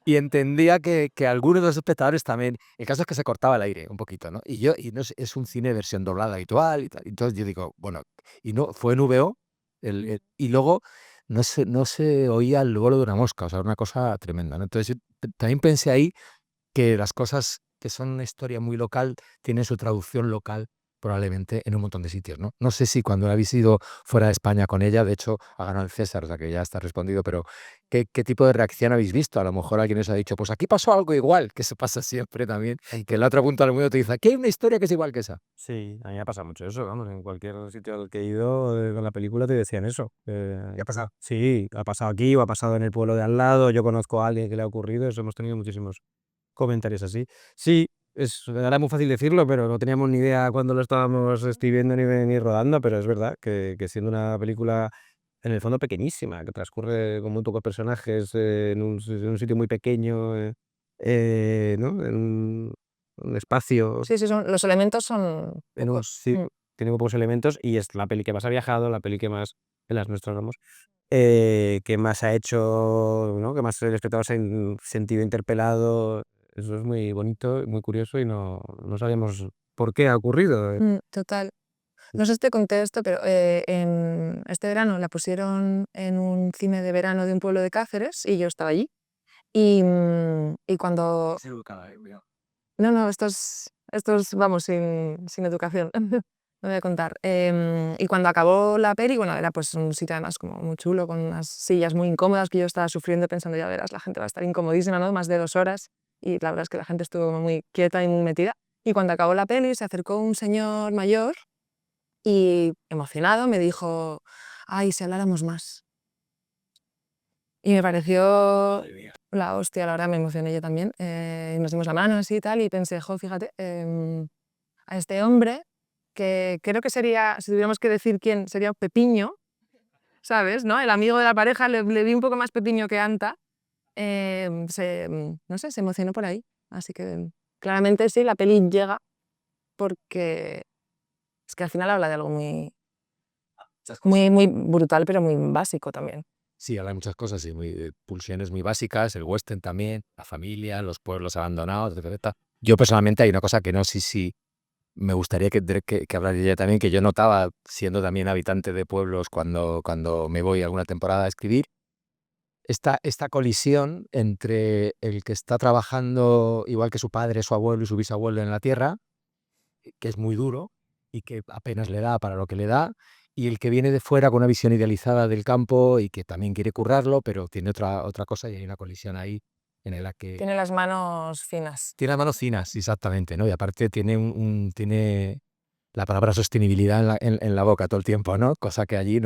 Y entendía que algunos de los espectadores también. El caso es que se cortaba el aire un poquito, ¿no? Y no sé, es un cine versión doblada habitual y tal. Entonces yo digo, bueno, y no, fue en VO, y luego no se oía el vuelo de una mosca, o sea, una cosa tremenda, ¿no? Entonces yo también pensé ahí que las cosas que son una historia muy local tienen su traducción local probablemente en un montón de sitios, ¿no? No sé si cuando habéis ido fuera de España con ella, de hecho ha ganado el César, o sea que ya está respondido, pero ¿qué tipo de reacción habéis visto? A lo mejor alguien os ha dicho, pues aquí pasó algo igual, que eso pasa siempre también, que en la otra punta del mundo te dice, aquí hay una historia que es igual que esa.
Sí, a mí me ha pasado mucho eso, vamos, en cualquier sitio al que he ido con la película te decían eso.
¿Qué ha pasado?
Sí, ha pasado aquí o ha pasado en el pueblo de al lado, yo conozco a alguien que le ha ocurrido, eso hemos tenido muchísimos comentarios así. Sí, ahora es muy fácil decirlo, pero no teníamos ni idea cuando lo estábamos escribiendo ni rodando, pero es verdad que siendo una película en el fondo pequeñísima, que transcurre con muy pocos personajes en un sitio muy pequeño, ¿no? Un espacio,
Sí, los elementos son
sí,
pocos.
tiene muy pocos elementos y es la peli que más ha viajado, la peli que más, en las nuestras vamos, que más ha hecho, ¿no? Que más el espectador se ha sentido interpelado. Eso es muy bonito, muy curioso y no sabíamos por qué ha ocurrido.
Total. No sé si te conté esto, pero en este verano la pusieron en un cine de verano de un pueblo de Cáceres y yo estaba allí. Y cuando...
Es educada, cuidado.
No, estos vamos, sin educación. No voy a contar. Y cuando acabó la peli, bueno, era pues un sitio además como muy chulo, con unas sillas muy incómodas que yo estaba sufriendo pensando, ya verás, la gente va a estar incomodísima, ¿no? Más de 2 horas. Y la verdad es que la gente estuvo muy quieta y muy metida. Y cuando acabó la peli se acercó un señor mayor y emocionado me dijo, ay, si habláramos más. Y me pareció
Madre mía.
la hostia, la verdad me emocioné yo también. Y nos dimos la mano así y tal y pensé, jo, fíjate, a este hombre, que creo que sería, si tuviéramos que decir quién, sería Pepiño, ¿sabes? ¿No? El amigo de la pareja, le vi un poco más Pepiño que Anta. No sé, se emocionó por ahí. Así que claramente sí, la peli llega porque es que al final habla de algo muy,
Muchas cosas.
muy brutal, pero muy básico también.
Sí, habla de muchas cosas, sí, pulsiones muy básicas, el western también, la familia, los pueblos abandonados, etc. Yo personalmente hay una cosa que no sé si me gustaría que hablara ella también, que yo notaba siendo también habitante de pueblos cuando me voy alguna temporada a escribir, esta colisión entre el que está trabajando igual que su padre, su abuelo y su bisabuelo en la tierra, que es muy duro y que apenas le da para lo que le da, y el que viene de fuera con una visión idealizada del campo y que también quiere currarlo, pero tiene otra cosa y hay una colisión ahí en la que
Tiene las manos finas.
tiene las manos finas, exactamente, ¿no? Y aparte tiene la palabra sostenibilidad en la boca todo el tiempo, ¿no? Cosa que allí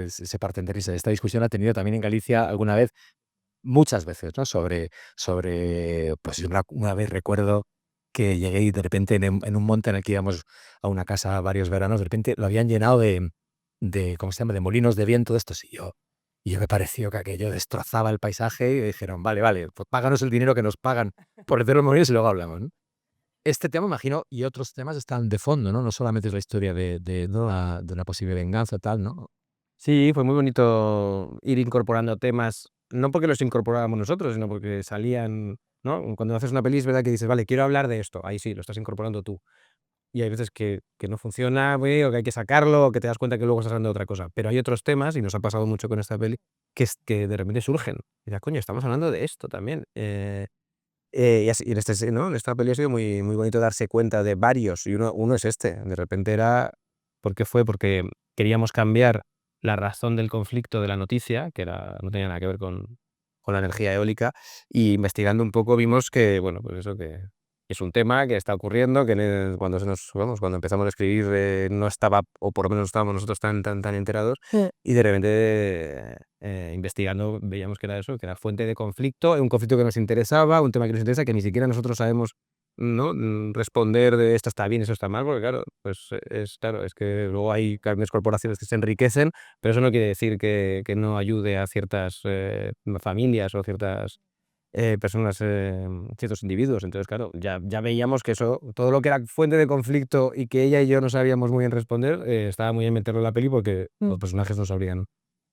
se parten de risa. Esta discusión la he tenido también en Galicia alguna vez, muchas veces, ¿no? Pues una vez recuerdo que llegué y de repente en un monte en el que íbamos a una casa varios veranos, de repente lo habían llenado de ¿cómo se llama?, de molinos de viento de estos, y yo me pareció que aquello destrozaba el paisaje y dijeron, vale, pues páganos el dinero que nos pagan por hacer los molinos y luego hablamos, ¿no? Este tema, imagino, y otros temas están de fondo, ¿no? No solamente es la historia de una posible venganza, tal, ¿no?
Sí, fue muy bonito ir incorporando temas, no porque los incorporábamos nosotros, sino porque salían, ¿no? Cuando haces una peli es verdad que dices, vale, quiero hablar de esto, ahí sí, lo estás incorporando tú. y hay veces que no funciona, güey, o que hay que sacarlo, o que te das cuenta que luego estás hablando de otra cosa. Pero hay otros temas, y nos ha pasado mucho con esta peli, que de repente surgen. Y dices, coño, estamos hablando de esto también. Y así, y ¿no? En esta peli ha sido muy, muy bonito darse cuenta de varios, y uno es este. De repente era, ¿por qué fue? Porque queríamos cambiar la razón del conflicto de la noticia, que no tenía nada que ver con la energía eólica, y investigando un poco vimos que, bueno, pues eso, que es un tema que está ocurriendo, que cuando empezamos a escribir no estaba, o por lo menos no estábamos nosotros tan enterados, y de repente investigando veíamos que era eso, que era fuente de conflicto, un conflicto que nos interesaba, un tema que nos interesa, que ni siquiera nosotros sabemos, ¿no? Responder de esto está bien, eso está mal, porque claro, pues es que luego hay grandes corporaciones que se enriquecen, pero eso no quiere decir que no ayude a ciertas familias o ciertas personas, ciertos individuos. Entonces, claro, ya veíamos que eso, todo lo que era fuente de conflicto y que ella y yo no sabíamos muy bien responder, estaba muy bien meterlo en la peli porque los personajes no sabrían,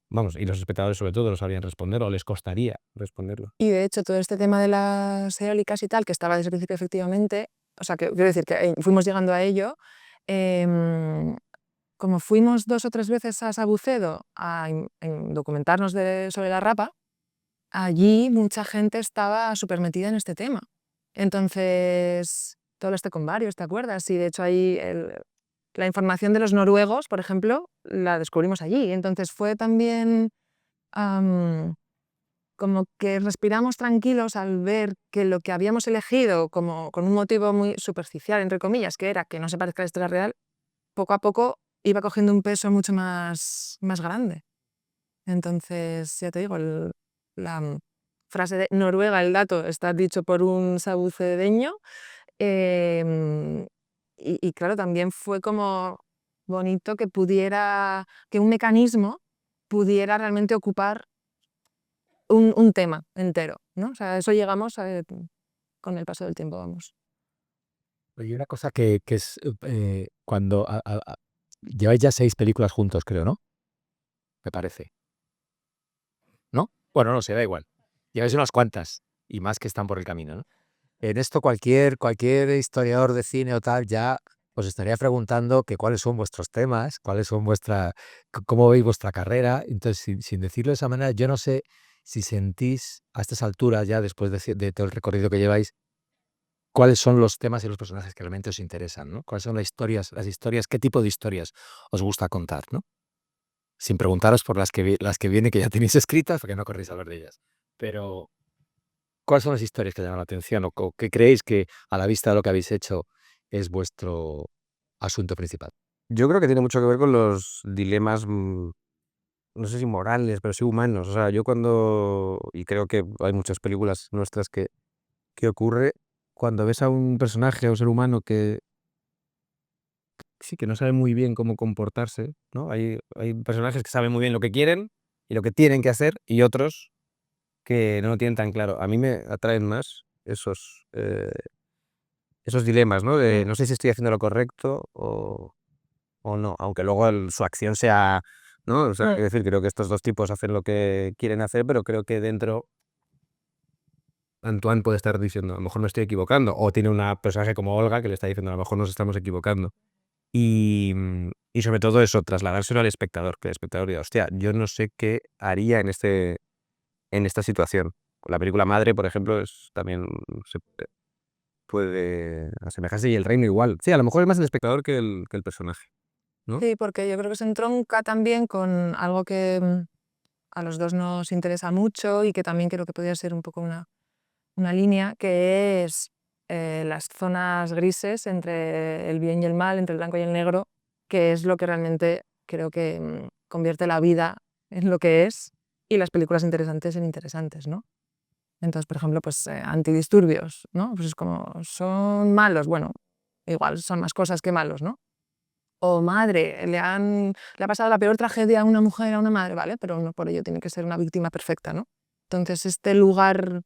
vamos, y los espectadores sobre todo no sabrían responder o les costaría responderlo.
Y de hecho, todo este tema de las eólicas y tal, que estaba desde el principio efectivamente, o sea, que quiero decir que fuimos llegando a ello, como fuimos 2 o 3 veces a Sabucedo a documentarnos sobre la rapa, allí mucha gente estaba súper metida en este tema. Entonces, tú hablaste con varios, ¿te acuerdas? Y de hecho ahí la información de los noruegos, por ejemplo, la descubrimos allí. Entonces fue también como que respiramos tranquilos al ver que lo que habíamos elegido como con un motivo muy superficial, entre comillas, que era que no se parezca a la historia real, poco a poco iba cogiendo un peso mucho más grande. Entonces, ya te digo, la frase de Noruega, el dato, está dicho por un sabucedeño. Y claro, también fue como bonito que un mecanismo pudiera realmente ocupar un tema entero, ¿no? O sea, eso llegamos con el paso del tiempo, vamos.
Hay una cosa que es cuando lleváis ya 6 películas juntos, creo, ¿no? Me parece. ¿No? Bueno, no sé, da igual. Lleváis unas cuantas y más que están por el camino, ¿no? En esto cualquier historiador de cine o tal ya os estaría preguntando que cuáles son vuestros temas, cuáles son cómo veis vuestra carrera. Entonces, sin decirlo de esa manera, yo no sé si sentís a estas alturas ya, después de todo el recorrido que lleváis, cuáles son los temas y los personajes que realmente os interesan, ¿no? Cuáles son las historias, qué tipo de historias os gusta contar, ¿no? Sin preguntaros por las que vienen, que ya tenéis escritas, porque no corréis a hablar de ellas. Pero, ¿cuáles son las historias que llaman la atención o qué creéis que, a la vista de lo que habéis hecho, es vuestro asunto principal?
Yo creo que tiene mucho que ver con los dilemas, no sé si morales, pero sí humanos. O sea, y creo que hay muchas películas nuestras que ocurre cuando ves a un personaje o ser humano que sí, que no sabe muy bien cómo comportarse, ¿no? Hay personajes que saben muy bien lo que quieren y lo que tienen que hacer, y otros que no lo tienen tan claro. A mí me atraen más esos dilemas, ¿no? De no sé si estoy haciendo lo correcto o no, aunque luego su acción sea, ¿no? O sea, quiero decir, creo que estos dos tipos hacen lo que quieren hacer, pero creo que dentro Antoine puede estar diciendo, a lo mejor me estoy equivocando, o tiene una personaje como Olga que le está diciendo, a lo mejor nos estamos equivocando. Y sobre todo eso, trasladárselo al espectador, que el espectador diga, hostia, yo no sé qué haría en esta situación. La película Madre, por ejemplo, también se puede asemejarse, y El Reino igual. Sí, a lo mejor es más el espectador que el personaje, ¿no?
Sí, porque yo creo que se entronca también con algo que a los dos nos interesa mucho y que también creo que podría ser un poco una línea, que es las zonas grises entre el bien y el mal, entre el blanco y el negro, que es lo que realmente creo que convierte la vida en lo que es y las películas interesantes en interesantes, ¿no? Entonces, por ejemplo, pues antidisturbios, ¿no? Pues es como, son malos, bueno, igual son más cosas que malos, ¿no? O madre, le ha pasado la peor tragedia a una mujer, a una madre, ¿vale? Pero no por ello tiene que ser una víctima perfecta, ¿no? Entonces, este lugar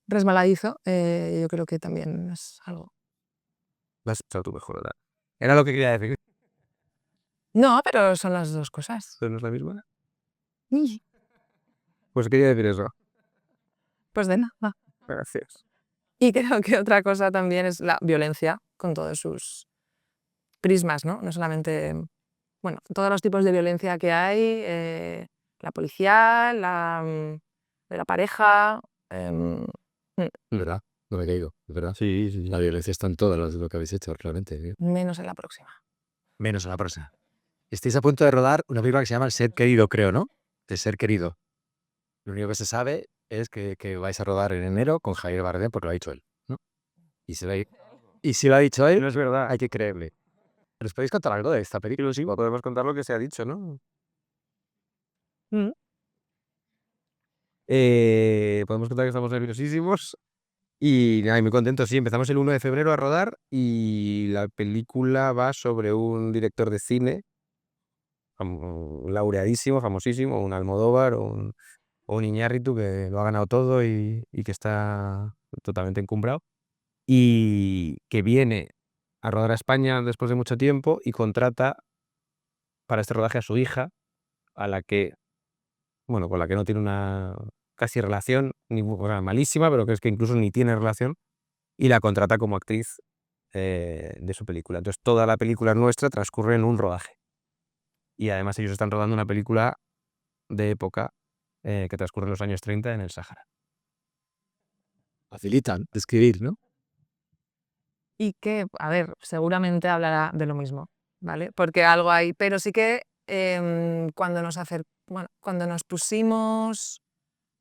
resbaladizo, yo creo que también es algo.
Lo has hecho tú mejor, ¿verdad? Era lo que quería decir.
No, pero son las dos cosas.
¿No es la misma?
Y,
Pues quería decir eso.
pues de nada.
Gracias.
Y creo que otra cosa también es la violencia con todos sus prismas, ¿no? No solamente, bueno, todos los tipos de violencia que hay, la policial, de la pareja.
Es verdad, no me he caído, es verdad.
Sí, sí, sí.
La violencia está en todo lo que habéis hecho, realmente.
Menos en la próxima.
Menos en la próxima. Estáis a punto de rodar una película que se llama El ser querido, creo, ¿no? De ser querido. Lo único que se sabe es que vais a rodar en enero con Javier Bardem, porque lo ha dicho él, ¿no? Y si lo ha dicho él,
No es verdad.
hay que creerle. ¿Nos podéis contar algo de esta película?
Sí, podemos contar lo que se ha dicho, ¿no? Podemos contar que estamos nerviosísimos y nada, y muy contentos. Sí, empezamos el 1 de febrero a rodar y la película va sobre un director de cine laureadísimo, famosísimo, un Almodóvar o un Iñárritu que lo ha ganado todo y que está totalmente encumbrado y que viene a rodar a España después de mucho tiempo y contrata para este rodaje a su hija, a la que, bueno, con la que no tiene una casi relación, o sea, malísima, pero que es que incluso ni tiene relación, y la contrata como actriz de su película. Entonces toda la película nuestra transcurre en un rodaje. Y además ellos están rodando una película de época que transcurre en los años 30 en el Sáhara.
Facilitan de escribir, ¿no?
Y que, a ver, seguramente hablará de lo mismo, ¿vale? Porque algo hay, pero sí que cuando nos pusimos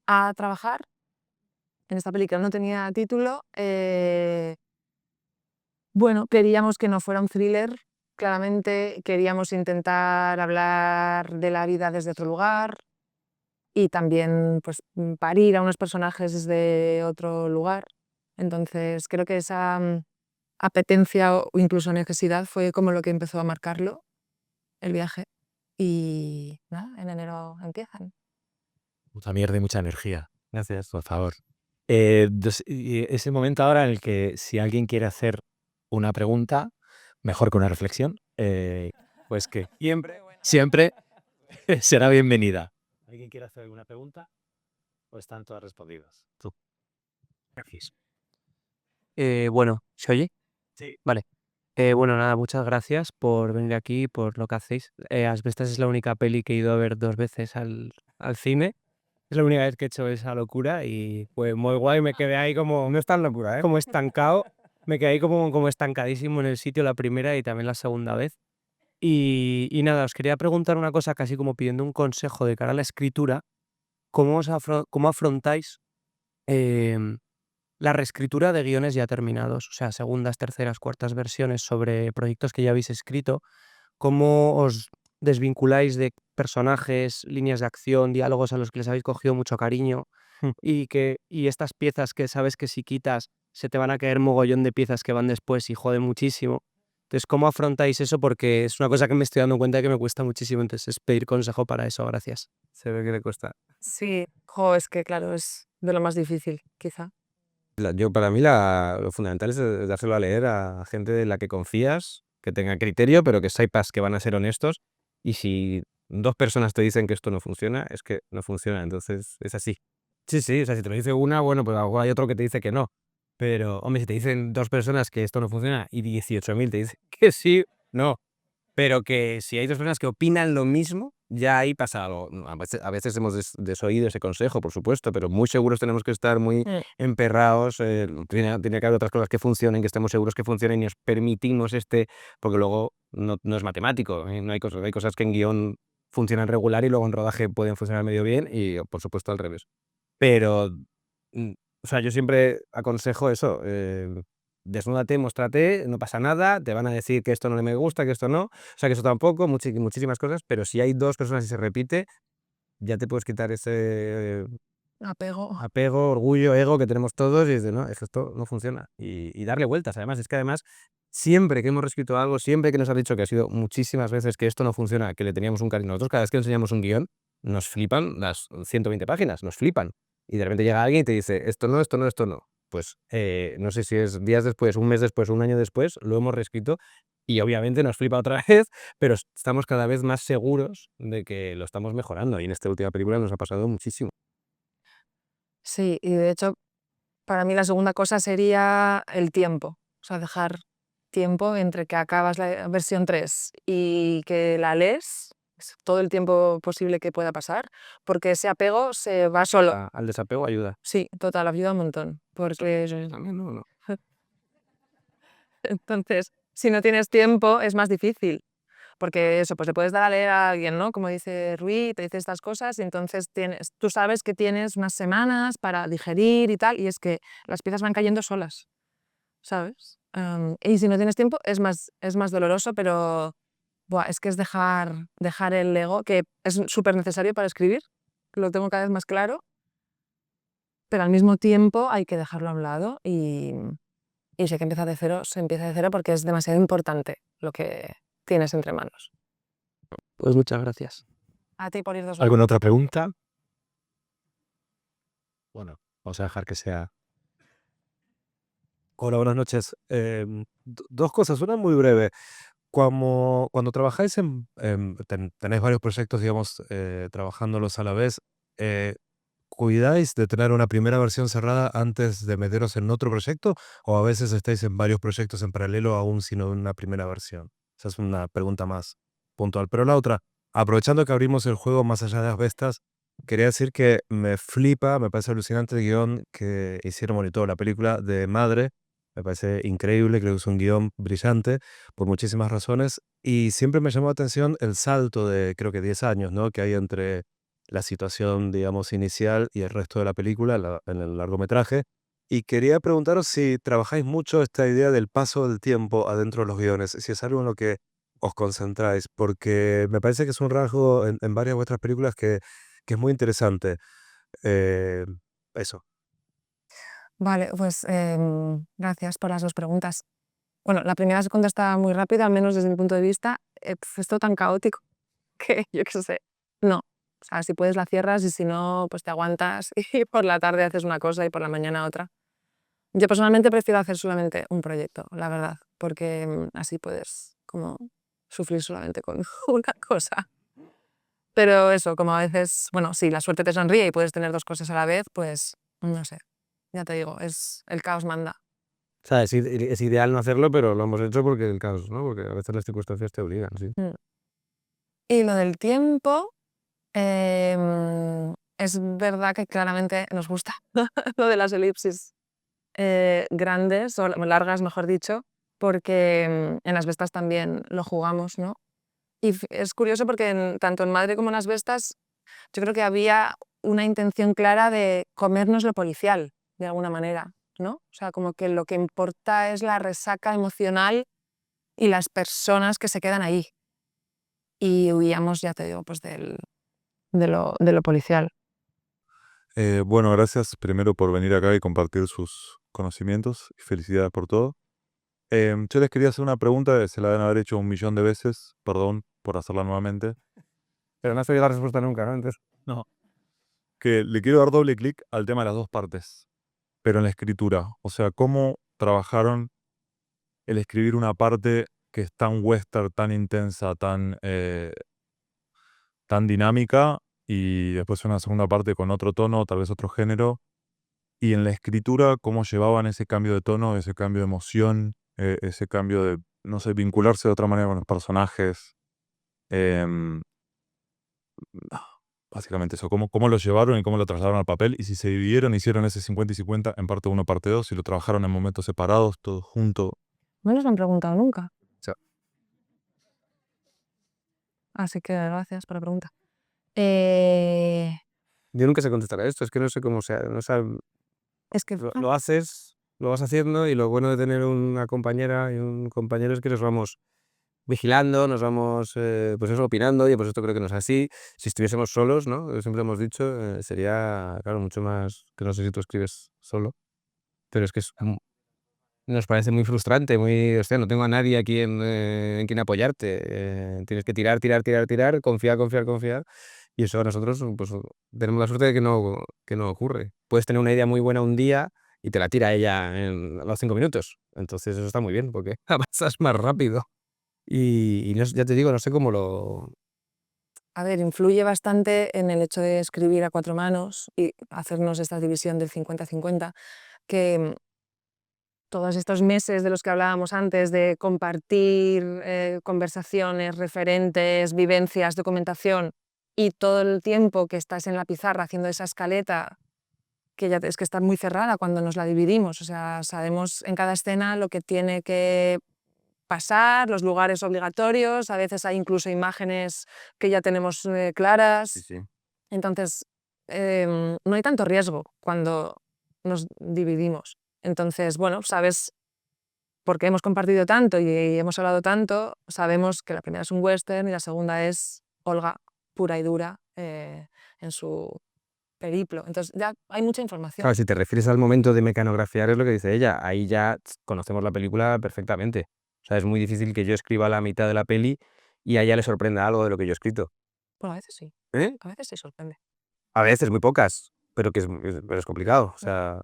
a trabajar en esta película, no tenía título, bueno, queríamos que no fuera un thriller, claramente queríamos intentar hablar de la vida desde otro lugar y también pues parir a unos personajes desde otro lugar. Entonces creo que esa apetencia o incluso necesidad fue como lo que empezó a marcarlo, el viaje. Y nada, en enero empiezan.
Mucha mierda y mucha energía,
Gracias.
por favor. Y es el momento ahora en el que si alguien quiere hacer una pregunta, mejor que una reflexión, pues que siempre será bienvenida. ¿Alguien quiere hacer alguna pregunta? ¿O están todas respondidas? Tú. Gracias.
Bueno, ¿se oye?
Sí.
Vale. Bueno, nada, muchas gracias por venir aquí, por lo que hacéis. Asbestas es la única peli que he ido a ver 2 veces al cine. Es la única vez que he hecho esa locura y fue muy guay. Me quedé ahí como
No es tan locura, ¿eh?
como estancado. Me quedé ahí como estancadísimo en el sitio la primera y también la segunda vez. Y nada, os quería preguntar una cosa, casi como pidiendo un consejo de cara a la escritura. ¿Cómo afrontáis em, la reescritura de guiones ya terminados? O sea, segundas, terceras, cuartas versiones sobre proyectos que ya habéis escrito. ¿Cómo os desvinculáis de personajes, líneas de acción, diálogos a los que les habéis cogido mucho cariño y estas piezas que sabes que si quitas se te van a caer mogollón de piezas que van después y jode muchísimo? Entonces, ¿cómo afrontáis eso? Porque es una cosa que me estoy dando cuenta de que me cuesta muchísimo, entonces es pedir consejo para eso, gracias.
Se ve que le cuesta.
Sí, es que claro, es de lo más difícil, quizá.
Para mí lo fundamental es dárselo a leer a gente de la que confías, que tenga criterio, pero que sepas que van a ser honestos. Y si 2 personas te dicen que esto no funciona, es que no funciona. Entonces es así. Sí, sí, o sea, si te lo dice una, bueno, pues a lo mejor hay otro que te dice que no. Pero, hombre, si te dicen 2 personas que esto no funciona y 18.000 te dicen que sí, no. Pero que si hay 2 personas que opinan lo mismo, ya ahí pasa algo. A veces hemos desoído ese consejo, por supuesto, pero muy seguros tenemos que estar, muy emperrados. Tiene que haber otras cosas que funcionen, que estemos seguros que funcionen y nos permitimos porque luego no es matemático. No hay cosas que en guión funcionan regular y luego en rodaje pueden funcionar medio bien y, por supuesto, al revés. Pero, o sea, yo siempre aconsejo eso. Desnúdate, muéstrate, no pasa nada, te van a decir que esto no me gusta, que esto no, o sea, que eso tampoco, muchísimas cosas, pero si hay 2 personas y se repite, ya te puedes quitar ese
Apego.
apego, orgullo, ego que tenemos todos y dices, no, es que esto no funciona. Y darle vueltas, además, es que además, siempre que hemos reescrito algo, siempre que nos ha dicho que ha sido muchísimas veces que esto no funciona, que le teníamos un cariño. Nosotros cada vez que enseñamos un guión, nos flipan las 120 páginas, nos flipan. Y de repente llega alguien y te dice, esto no, esto no, esto no. Pues no sé si es días después, un mes después, un año después, lo hemos reescrito y obviamente nos flipa otra vez, pero estamos cada vez más seguros de que lo estamos mejorando y en esta última película nos ha pasado muchísimo.
Sí, y de hecho, para mí la segunda cosa sería el tiempo. O sea, dejar tiempo entre que acabas la versión 3 y que la lees, es todo el tiempo posible que pueda pasar, porque ese apego se va solo.
Al desapego ayuda.
Sí, total, ayuda un montón, porque
También, ¿no?
entonces, si no tienes tiempo, es más difícil. Porque eso, pues le puedes dar a leer a alguien, ¿no? Como dice Rui, te dice estas cosas y entonces tú sabes que tienes unas semanas para digerir y tal, y es que las piezas van cayendo solas, ¿sabes? Y si no tienes tiempo es más doloroso, pero buah, es que es dejar el ego, que es súper necesario para escribir, lo tengo cada vez más claro, pero al mismo tiempo hay que dejarlo a un lado y si hay que empezar de cero, se empieza de cero porque es demasiado importante lo que tienes entre manos.
Pues muchas gracias.
A ti por ir 2 veces.
¿Alguna otra pregunta? Bueno, vamos a dejar que sea.
Hola, buenas noches. Dos cosas, una muy breve. Cuando trabajáis tenéis varios proyectos, digamos, trabajándolos a la vez, eh, ¿cuidáis de tener una primera versión cerrada antes de meteros en otro proyecto? ¿O a veces estáis en varios proyectos en paralelo aún sin una primera versión? Esa es una pregunta más puntual. Pero la otra, aprovechando que abrimos el juego más allá de las bestas, quería decir que me flipa, me parece alucinante el guión que hicieron, bueno, y toda la película de Madre. Me parece increíble, creo que es un guión brillante por muchísimas razones. Y siempre me llamó la atención el salto de, creo que 10 años, ¿no? Que hay entre la situación, digamos, inicial y el resto de la película, en el largometraje. Y quería preguntaros si trabajáis mucho esta idea del paso del tiempo adentro de los guiones, si es algo en lo que os concentráis, porque me parece que es un rasgo en varias de vuestras películas que es muy interesante. Eh, Eso.
Vale, pues gracias por las 2 preguntas. Bueno, la primera se contesta muy rápido, al menos desde mi punto de vista. Es todo tan caótico que yo qué sé. No. O sea, si puedes la cierras y si no, pues te aguantas y por la tarde haces una cosa y por la mañana otra. Yo personalmente prefiero hacer solamente un proyecto, la verdad, porque así puedes como sufrir solamente con una cosa. Pero eso, como a veces, bueno, si la suerte te sonríe y puedes tener 2 cosas a la vez, pues no sé. Ya te digo, el caos manda.
O sea, es ideal no hacerlo, pero lo hemos hecho porque el caos, ¿no? Porque a veces las circunstancias te obligan, sí.
Mm. Y lo del tiempo, es verdad que claramente nos gusta lo de las elipsis grandes o largas, mejor dicho, porque en las bestas también lo jugamos, ¿no? Y es curioso porque tanto en Madre como en las bestas yo creo que había una intención clara de comernos lo policial, de alguna manera, ¿no? O sea, como que lo que importa es la resaca emocional y las personas que se quedan ahí. Y huíamos, ya te digo, pues de lo policial.
Bueno, gracias primero por venir acá y compartir sus conocimientos y felicidades por todo. Yo les quería hacer una pregunta que se la deben haber hecho 1.000.000 de veces, perdón por hacerla nuevamente,
Pero no has oído la respuesta nunca, ¿no? Entonces,
No.
que le quiero dar doble clic al tema de las dos partes, pero en la escritura. O sea, ¿cómo trabajaron el escribir una parte que es tan western, tan intensa, tan dinámica, y después una segunda parte con otro tono, tal vez otro género? Y en la escritura, ¿cómo llevaban ese cambio de tono, ese cambio de emoción, ese cambio de, no sé, vincularse de otra manera con los personajes? Em, Básicamente eso, ¿cómo lo llevaron y cómo lo trasladaron al papel? Y si se dividieron, hicieron ese 50 y 50 en parte 1, parte 2, si lo trabajaron en momentos separados, todos juntos.
No nos lo han preguntado nunca,
sea,
así que gracias por la pregunta. Eh,
yo nunca sé contestar a esto, es que no sé cómo sea, no sab-
es que
lo haces, lo vas haciendo y lo bueno de tener una compañera y un compañero es que nos vamos vigilando, nos vamos, pues eso, opinando, y pues esto creo que no es así. Si estuviésemos solos, ¿no? Siempre hemos dicho, sería, claro, mucho más, que no sé si tú escribes solo, pero es que nos parece muy frustrante, muy, hostia, no tengo a nadie aquí en quien apoyarte. Tienes que tirar, tirar, tirar, tirar, confiar, confiar, confiar. Y eso a nosotros, pues tenemos la suerte de que no ocurre. Puedes tener una idea muy buena un día y te la tira ella a los 5 minutos. Entonces eso está muy bien porque avanzas más rápido. Y ya te digo, no sé cómo
a ver, influye bastante en el hecho de escribir a 4 manos y hacernos esta división del 50-50, que todos estos meses de los que hablábamos antes, de compartir conversaciones, referentes, vivencias, documentación, y todo el tiempo que estás en la pizarra haciendo esa escaleta, que ya es que está muy cerrada cuando nos la dividimos, o sea, sabemos en cada escena lo que tiene que pasar, los lugares obligatorios, a veces hay incluso imágenes que ya tenemos claras.
Sí.
Entonces, no hay tanto riesgo cuando nos dividimos. Entonces, bueno, sabes, porque hemos compartido tanto y hemos hablado tanto, sabemos que la primera es un western y la segunda es Olga, pura y dura, en su periplo. Entonces, ya hay mucha información.
Claro, si te refieres al momento de mecanografiar, es lo que dice ella, ahí ya conocemos la película perfectamente. O sea, es muy difícil que yo escriba la mitad de la peli y a ella le sorprenda algo de lo que yo he escrito.
Bueno, a veces sí,
¿Eh?
a veces sí sorprende.
A veces, muy pocas, pero pero es complicado. O sea,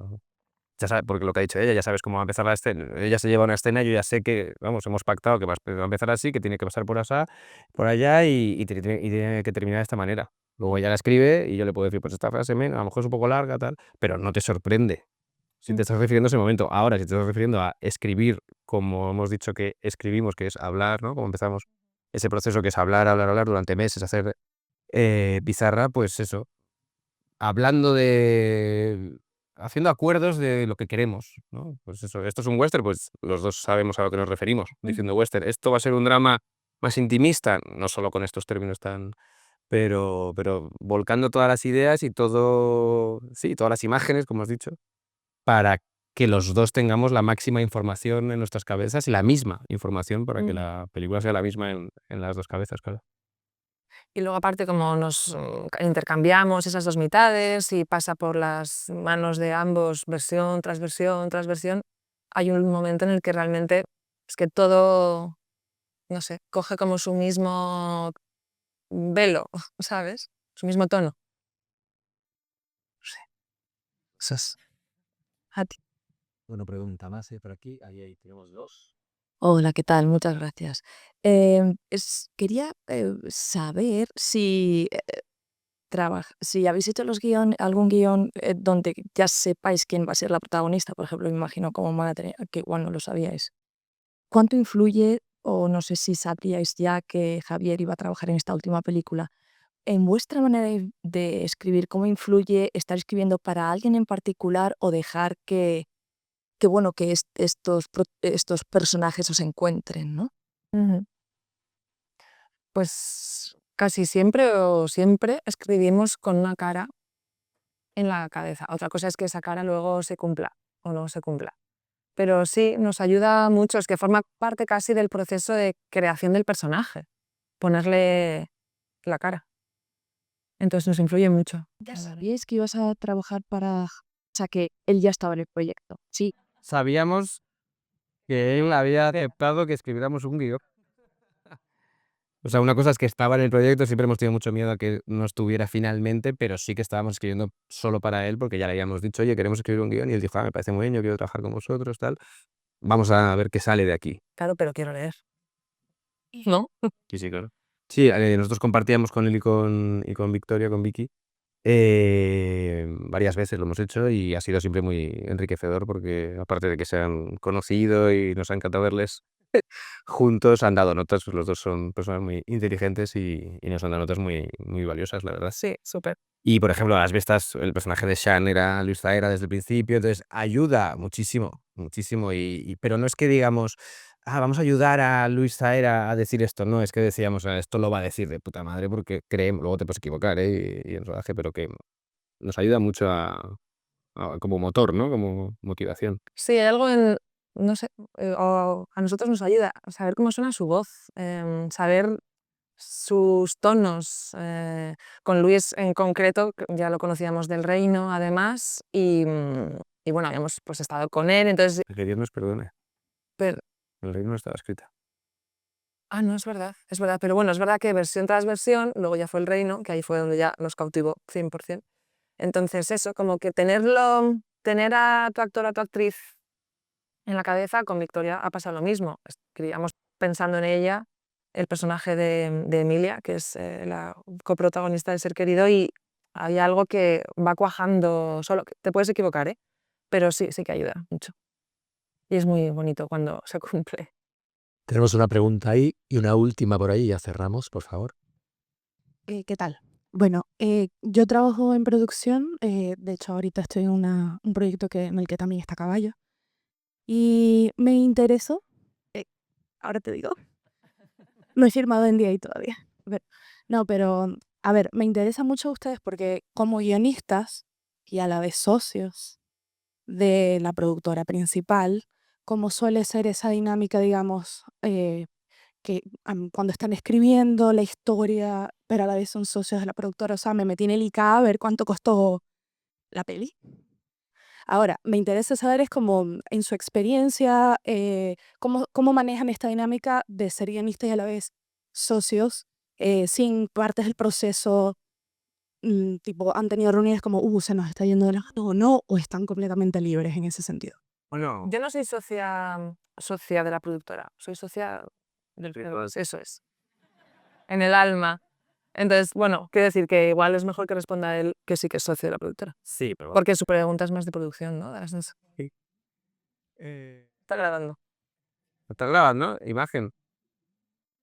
ya sabes, porque lo que ha dicho ella, ya sabes cómo va a empezar la escena. Ella se lleva una escena, yo ya sé que, vamos, hemos pactado que va a empezar así, que tiene que pasar por allá y tiene que terminar de esta manera. Luego ella la escribe y yo le puedo decir, pues esta frase, a lo mejor es un poco larga, tal, pero no te sorprende. Si te estás refiriendo a ese momento. Ahora, si te estás refiriendo a escribir, como hemos dicho que escribimos, que es hablar, ¿no? Como empezamos ese proceso que es hablar, hablar, hablar durante meses, hacer pizarra, pues eso, hablando haciendo acuerdos de lo que queremos, ¿no? Pues eso, esto es un western, pues los dos sabemos a lo que nos referimos, diciendo western. Esto va a ser un drama más intimista, no solo con estos términos tan... Pero volcando todas las ideas y todo, sí, todas las imágenes, como has dicho, para que los dos tengamos la máxima información en nuestras cabezas y la misma información para que la película sea la misma en las dos cabezas, claro.
Y luego aparte como nos intercambiamos esas dos mitades y pasa por las manos de ambos versión tras versión tras versión, hay un momento en el que realmente es que todo, no sé, coge como su mismo velo, ¿sabes? Su mismo tono. No sé. Eso es. A ti.
Bueno, pregunta más por aquí. Ahí tenemos 2.
Hola, ¿qué tal? Muchas gracias. Quería saber si habéis hecho algún guión donde ya sepáis quién va a ser la protagonista, por ejemplo, me imagino cómo van a tener, que igual no lo sabíais. ¿Cuánto influye, o no sé si sabíais ya que Javier iba a trabajar en esta última película, en vuestra manera de escribir, cómo influye estar escribiendo para alguien en particular o dejar que bueno, que estos personajes os encuentren, ¿no?
Ujú. Pues casi siempre o siempre escribimos con una cara en la cabeza. Otra cosa es que esa cara luego se cumpla o no se cumpla. Pero sí, nos ayuda mucho, es que forma parte casi del proceso de creación del personaje, ponerle la cara. Entonces nos influye mucho.
¿Ya
la verdad.
sabíais que ibas a trabajar o sea, que él ya estaba en el proyecto? Sí.
Sabíamos que él había aceptado que escribiéramos un guión. O sea, una cosa es que estaba en el proyecto, siempre hemos tenido mucho miedo a que no estuviera finalmente, pero sí que estábamos escribiendo solo para él, porque ya le habíamos dicho, oye, queremos escribir un guión, y él dijo, me parece muy bien, yo quiero trabajar con vosotros, tal. Vamos a ver qué sale de aquí.
Claro, pero quiero leer. ¿No?
Sí, claro. Sí, nosotros compartíamos con él y con Victoria, con Vicky, varias veces lo hemos hecho y ha sido siempre muy enriquecedor porque aparte de que se han conocido y nos ha encantado verles juntos, han dado notas, los dos son personas muy inteligentes y nos han dado notas muy, muy valiosas, la verdad.
Sí, súper.
Y por ejemplo, las vistas, el personaje de Shan era Luis Zaera desde el principio, entonces ayuda muchísimo, muchísimo, pero no es que digamos, vamos a ayudar a Luis Zaera a decir esto, no, es que decíamos, esto lo va a decir de puta madre porque creemos, luego te puedes equivocar, y en rodaje, pero que nos ayuda mucho como motor, ¿no? Como motivación.
Sí, hay algo en, no sé, a nosotros nos ayuda a saber cómo suena su voz, saber sus tonos. Con Luis en concreto, ya lo conocíamos del Reino, además, y bueno, habíamos pues estado con él, entonces...
Que Dios nos perdone.
Pero,
El reino no estaba escrita.
no, es verdad, pero bueno, es verdad que versión tras versión, luego ya fue el Reino, que ahí fue donde ya nos cautivó 100%. Entonces eso, como que tener a tu actor o a tu actriz en la cabeza, con Victoria ha pasado lo mismo. Escribíamos pensando en ella, el personaje de Emilia, que es la coprotagonista de Ser Querido, y hay algo que va cuajando solo. Te puedes equivocar, pero sí que ayuda mucho. y es muy bonito cuando se cumple.
Tenemos una pregunta ahí y una última por ahí, ya cerramos, por favor.
¿Qué tal? Bueno, yo trabajo en producción, de hecho ahorita estoy en un proyecto en el que también está Caballo, y me interesó, ahora te digo, no he firmado NDA todavía. No, pero a ver, me interesa mucho ustedes porque como guionistas y a la vez socios de la productora principal, cómo suele ser esa dinámica, digamos, que cuando están escribiendo la historia, pero a la vez son socios de la productora. O sea, me metí en el ICA a ver cuánto costó la peli. Ahora, me interesa saber es como en su experiencia, cómo manejan esta dinámica de ser guionistas y a la vez socios, sin partes del proceso, tipo, han tenido reuniones como, se nos está yendo de la mano o no, o están completamente libres en ese sentido.
Bueno,
Yo no soy socia de la productora, soy socia del eso es, en el alma. Entonces, bueno, quiero decir que igual es mejor que responda él que sí que es socio de la productora.
sí, pero
Porque su pregunta es más de producción, ¿no? Da la sensación. Está grabando.
estás grabando, imagen.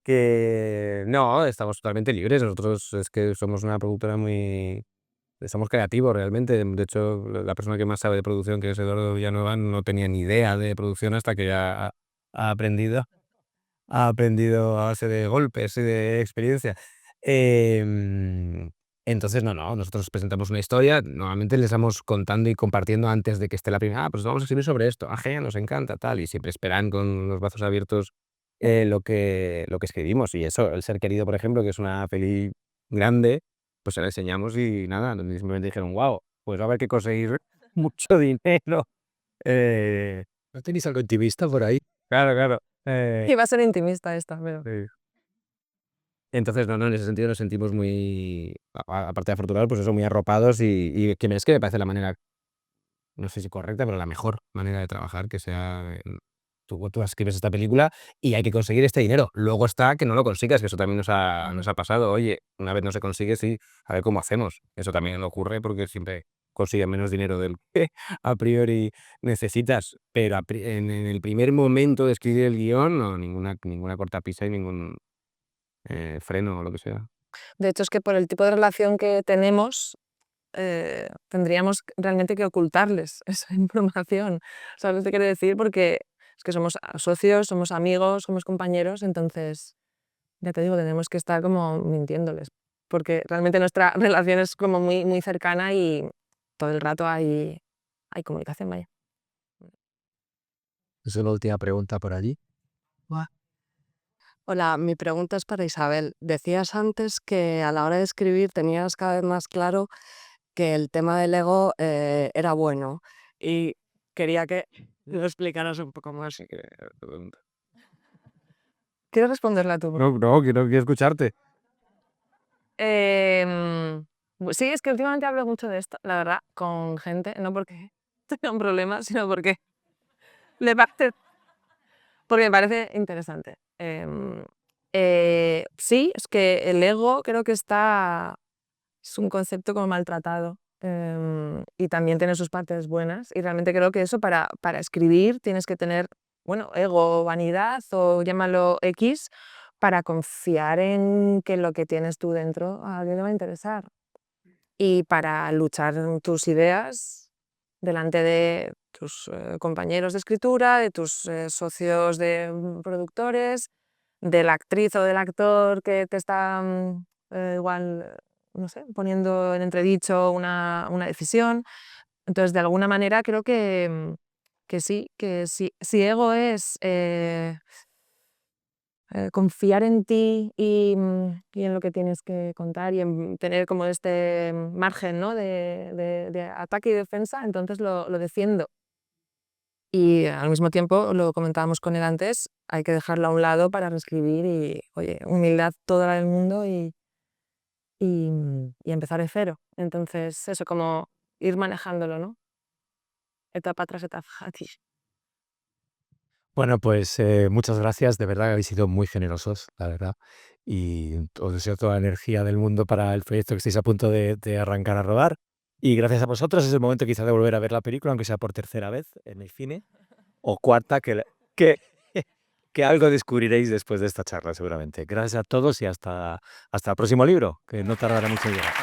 Que no, estamos totalmente libres. Nosotros es que somos una productora somos creativos realmente. De hecho, la persona que más sabe de producción, que es Eduardo Villanueva, no tenía ni idea de producción hasta que ya ha aprendido a base de golpes y de experiencia. Entonces, no, nosotros presentamos una historia, normalmente les vamos contando y compartiendo antes de que esté la primera, pues vamos a escribir sobre esto, genial, nos encanta, tal, y siempre esperan con los brazos abiertos lo que escribimos. Y eso, El ser querido, por ejemplo, que es una peli grande, pues se la enseñamos y nada, simplemente dijeron, wow, pues va a haber que conseguir mucho dinero.
¿No tenéis algo intimista por ahí?
Claro.
Iba a ser intimista esta, pero...
Sí. Entonces, no, en ese sentido nos sentimos muy, aparte de afortunados, pues eso, muy arropados y que me parece la manera, no sé si correcta, pero la mejor manera de trabajar, que sea, tú escribes esta película y hay que conseguir este dinero. Luego está que no lo consigas, que eso también nos ha pasado. Oye, una vez no se consigue, sí, a ver cómo hacemos. Eso también ocurre porque siempre consigues menos dinero del que a priori necesitas, pero en el primer momento de escribir el guión, no, ninguna cortapisa y ningún freno o lo que sea.
De hecho, es que por el tipo de relación que tenemos, tendríamos realmente que ocultarles esa información. ¿Sabes lo que quiero decir? Porque es que somos socios, somos amigos, somos compañeros, entonces, ya te digo, tenemos que estar como mintiéndoles. Porque realmente nuestra relación es como muy, muy cercana y todo el rato hay comunicación, vaya.
Es una última pregunta por allí.
Hola, mi pregunta es para Isabel. Decías antes que a la hora de escribir tenías cada vez más claro que el tema del ego era bueno y quería que lo explicaras un poco más.
¿Quieres responderla tú?
No, quiero escucharte.
Sí, es que últimamente hablo mucho de esto, la verdad, con gente, no porque tenga un problema, sino porque me parece interesante. Sí, es que el ego creo que es un concepto como maltratado, y también tiene sus partes buenas, y realmente creo que eso para escribir tienes que tener, bueno, ego, vanidad o llámalo X, para confiar en que lo que tienes tú dentro a alguien le va a interesar. Y para luchar tus ideas delante de tus compañeros de escritura, de tus socios de productores, de la actriz o del actor que te está igual, no sé, poniendo en entredicho una decisión. Entonces, de alguna manera creo que sí, que si ego es confiar en ti y en lo que tienes que contar y en tener como este margen, ¿no? de ataque y defensa, entonces lo defiendo. Y al mismo tiempo, lo comentábamos con él antes, hay que dejarlo a un lado para reescribir y, oye, humildad toda la del mundo y empezar de cero. Entonces, eso, como ir manejándolo, ¿no? Etapa tras etapa. A ti.
Bueno, pues muchas gracias, de verdad que habéis sido muy generosos, la verdad. Y os deseo toda la energía del mundo para el proyecto que estáis a punto de arrancar a rodar. Y gracias a vosotros es el momento quizá de volver a ver la película, aunque sea por tercera vez en el cine. o cuarta que algo descubriréis después de esta charla seguramente. Gracias a todos y hasta el próximo libro, que no tardará mucho en llegar.